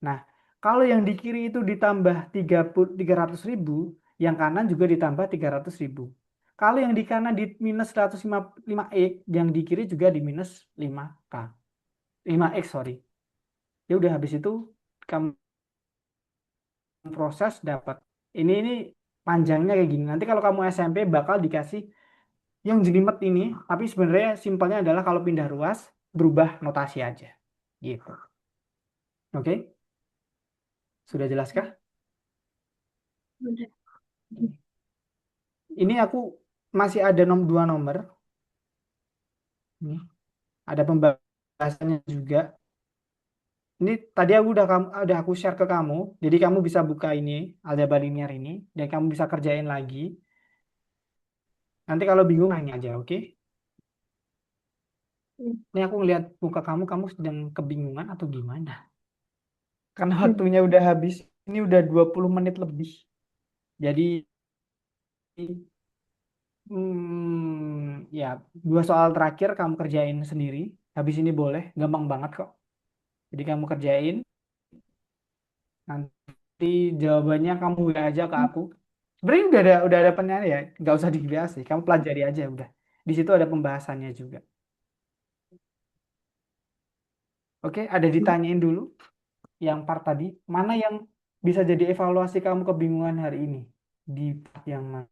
Nah, kalau yang di kiri itu ditambah 300.000, yang kanan juga ditambah 300.000. Kalau yang di kanan di minus 155x, yang di kiri juga di minus 5k. 5x, sorry. Ya udah habis itu kamu proses dapat. Ini panjangnya kayak gini. Nanti kalau kamu SMP bakal dikasih yang jelimet ini, tapi sebenarnya simpelnya adalah kalau pindah ruas berubah notasi aja. Gitu. Oke? Sudah jelaskah? Udah. Ini aku masih ada dua nomor. Nih, ada pembahasannya juga. Ini tadi udah aku share ke kamu, jadi kamu bisa buka ini aljabar linear ini dan kamu bisa kerjain lagi. Nanti kalau bingung nanya aja, oke? Ini aku ngeliat muka kamu sedang kebingungan atau gimana? Karena waktunya udah habis. Ini udah 20 menit lebih. Jadi ya dua soal terakhir kamu kerjain sendiri. Habis ini boleh, gampang banget kok. Jadi kamu kerjain, nanti jawabannya kamu WA aja ke aku. Sebenarnya udah ada penanya ya, nggak usah dibahas sih. Kamu pelajari aja udah. Di situ ada pembahasannya juga. Oke, ada ditanyain dulu yang part tadi. Mana yang bisa jadi evaluasi kamu kebingungan hari ini? Di part yang mana?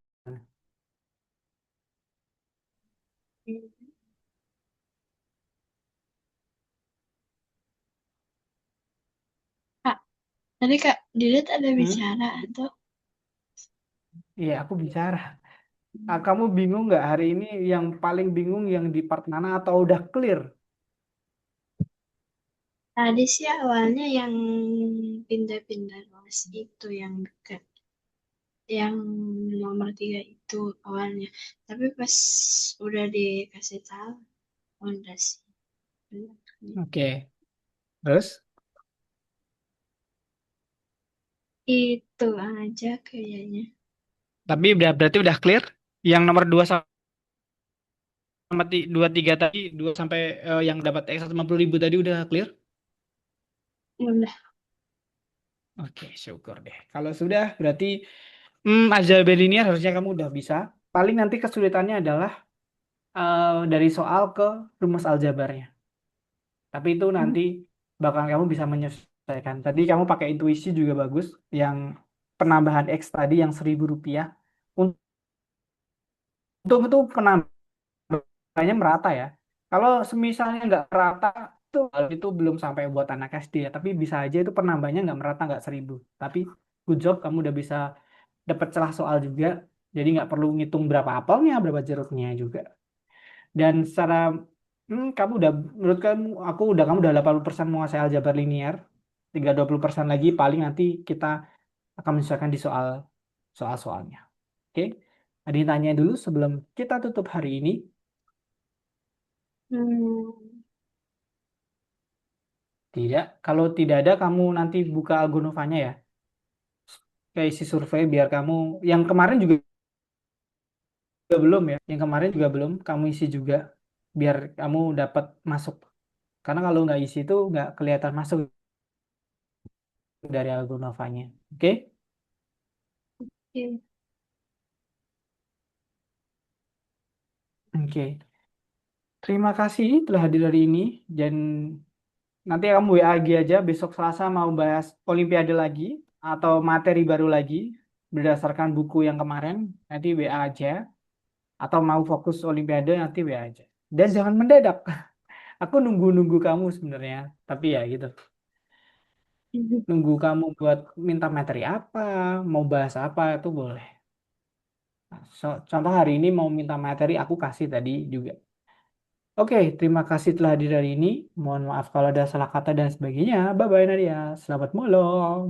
Kak, tadi Kak Didit ada Hmm? bicara atau Iya, aku bicara. Kamu bingung nggak hari ini yang paling bingung yang di part mana atau udah clear? tadi sih awalnya yang pindah-pindah ruas itu yang dekat, yang nomor 3 itu awalnya. Tapi pas udah dikasih tahu, udah sih. Benar. Oke. Terus? Itu aja kayaknya. Tapi berarti udah clear? Yang nomor 2 sama 23 tadi, 2 sampai yang dapat X 150.000 tadi udah clear? Udah. Oke, syukur deh. Kalau sudah, berarti aljabar linear harusnya kamu udah bisa. Paling nanti kesulitannya adalah dari soal ke rumus aljabarnya. Tapi itu nanti bakal kamu bisa menyesuaikan. Tadi kamu pakai intuisi juga bagus. Yang penambahan X tadi yang Rp1.000. Untuk itu penambahannya merata ya. Kalau semisalnya nggak merata, itu belum sampai buat anak SD ya. Tapi bisa aja itu penambahannya nggak merata, nggak 1.000. Tapi good job, kamu udah bisa dapat celah soal juga. Jadi nggak perlu ngitung berapa apelnya, berapa jeruknya juga. Dan secara kamu udah menurut kamu udah 80% menguasai aljabar linear. Tinggal 20% lagi paling nanti kita akan menyesuaikan di soal-soalnya. Oke? Ada yang tanya dulu sebelum kita tutup hari ini. Hmm. Tidak. Kalau tidak ada kamu nanti buka Algonovanya ya. Kayak isi survei biar kamu yang kemarin juga belum ya. Yang kemarin juga belum kamu isi juga biar kamu dapat masuk. Karena kalau nggak isi itu nggak kelihatan masuk dari Algonovanya. Oke? Oke. Oke. Terima kasih telah hadir hari ini dan nanti kamu WA lagi aja besok Selasa mau bahas Olimpiade lagi atau materi baru lagi berdasarkan buku yang kemarin nanti WA aja atau mau fokus Olimpiade nanti WA aja. Dan jangan mendadak. Aku nunggu-nunggu kamu sebenarnya, tapi ya gitu. Nunggu kamu buat minta materi apa, mau bahas apa itu boleh. Nah, contoh hari ini mau minta materi aku kasih tadi juga. Oke, terima kasih telah hadir hari ini. Mohon maaf kalau ada salah kata dan sebagainya. Bye bye Nadia. Selamat malam.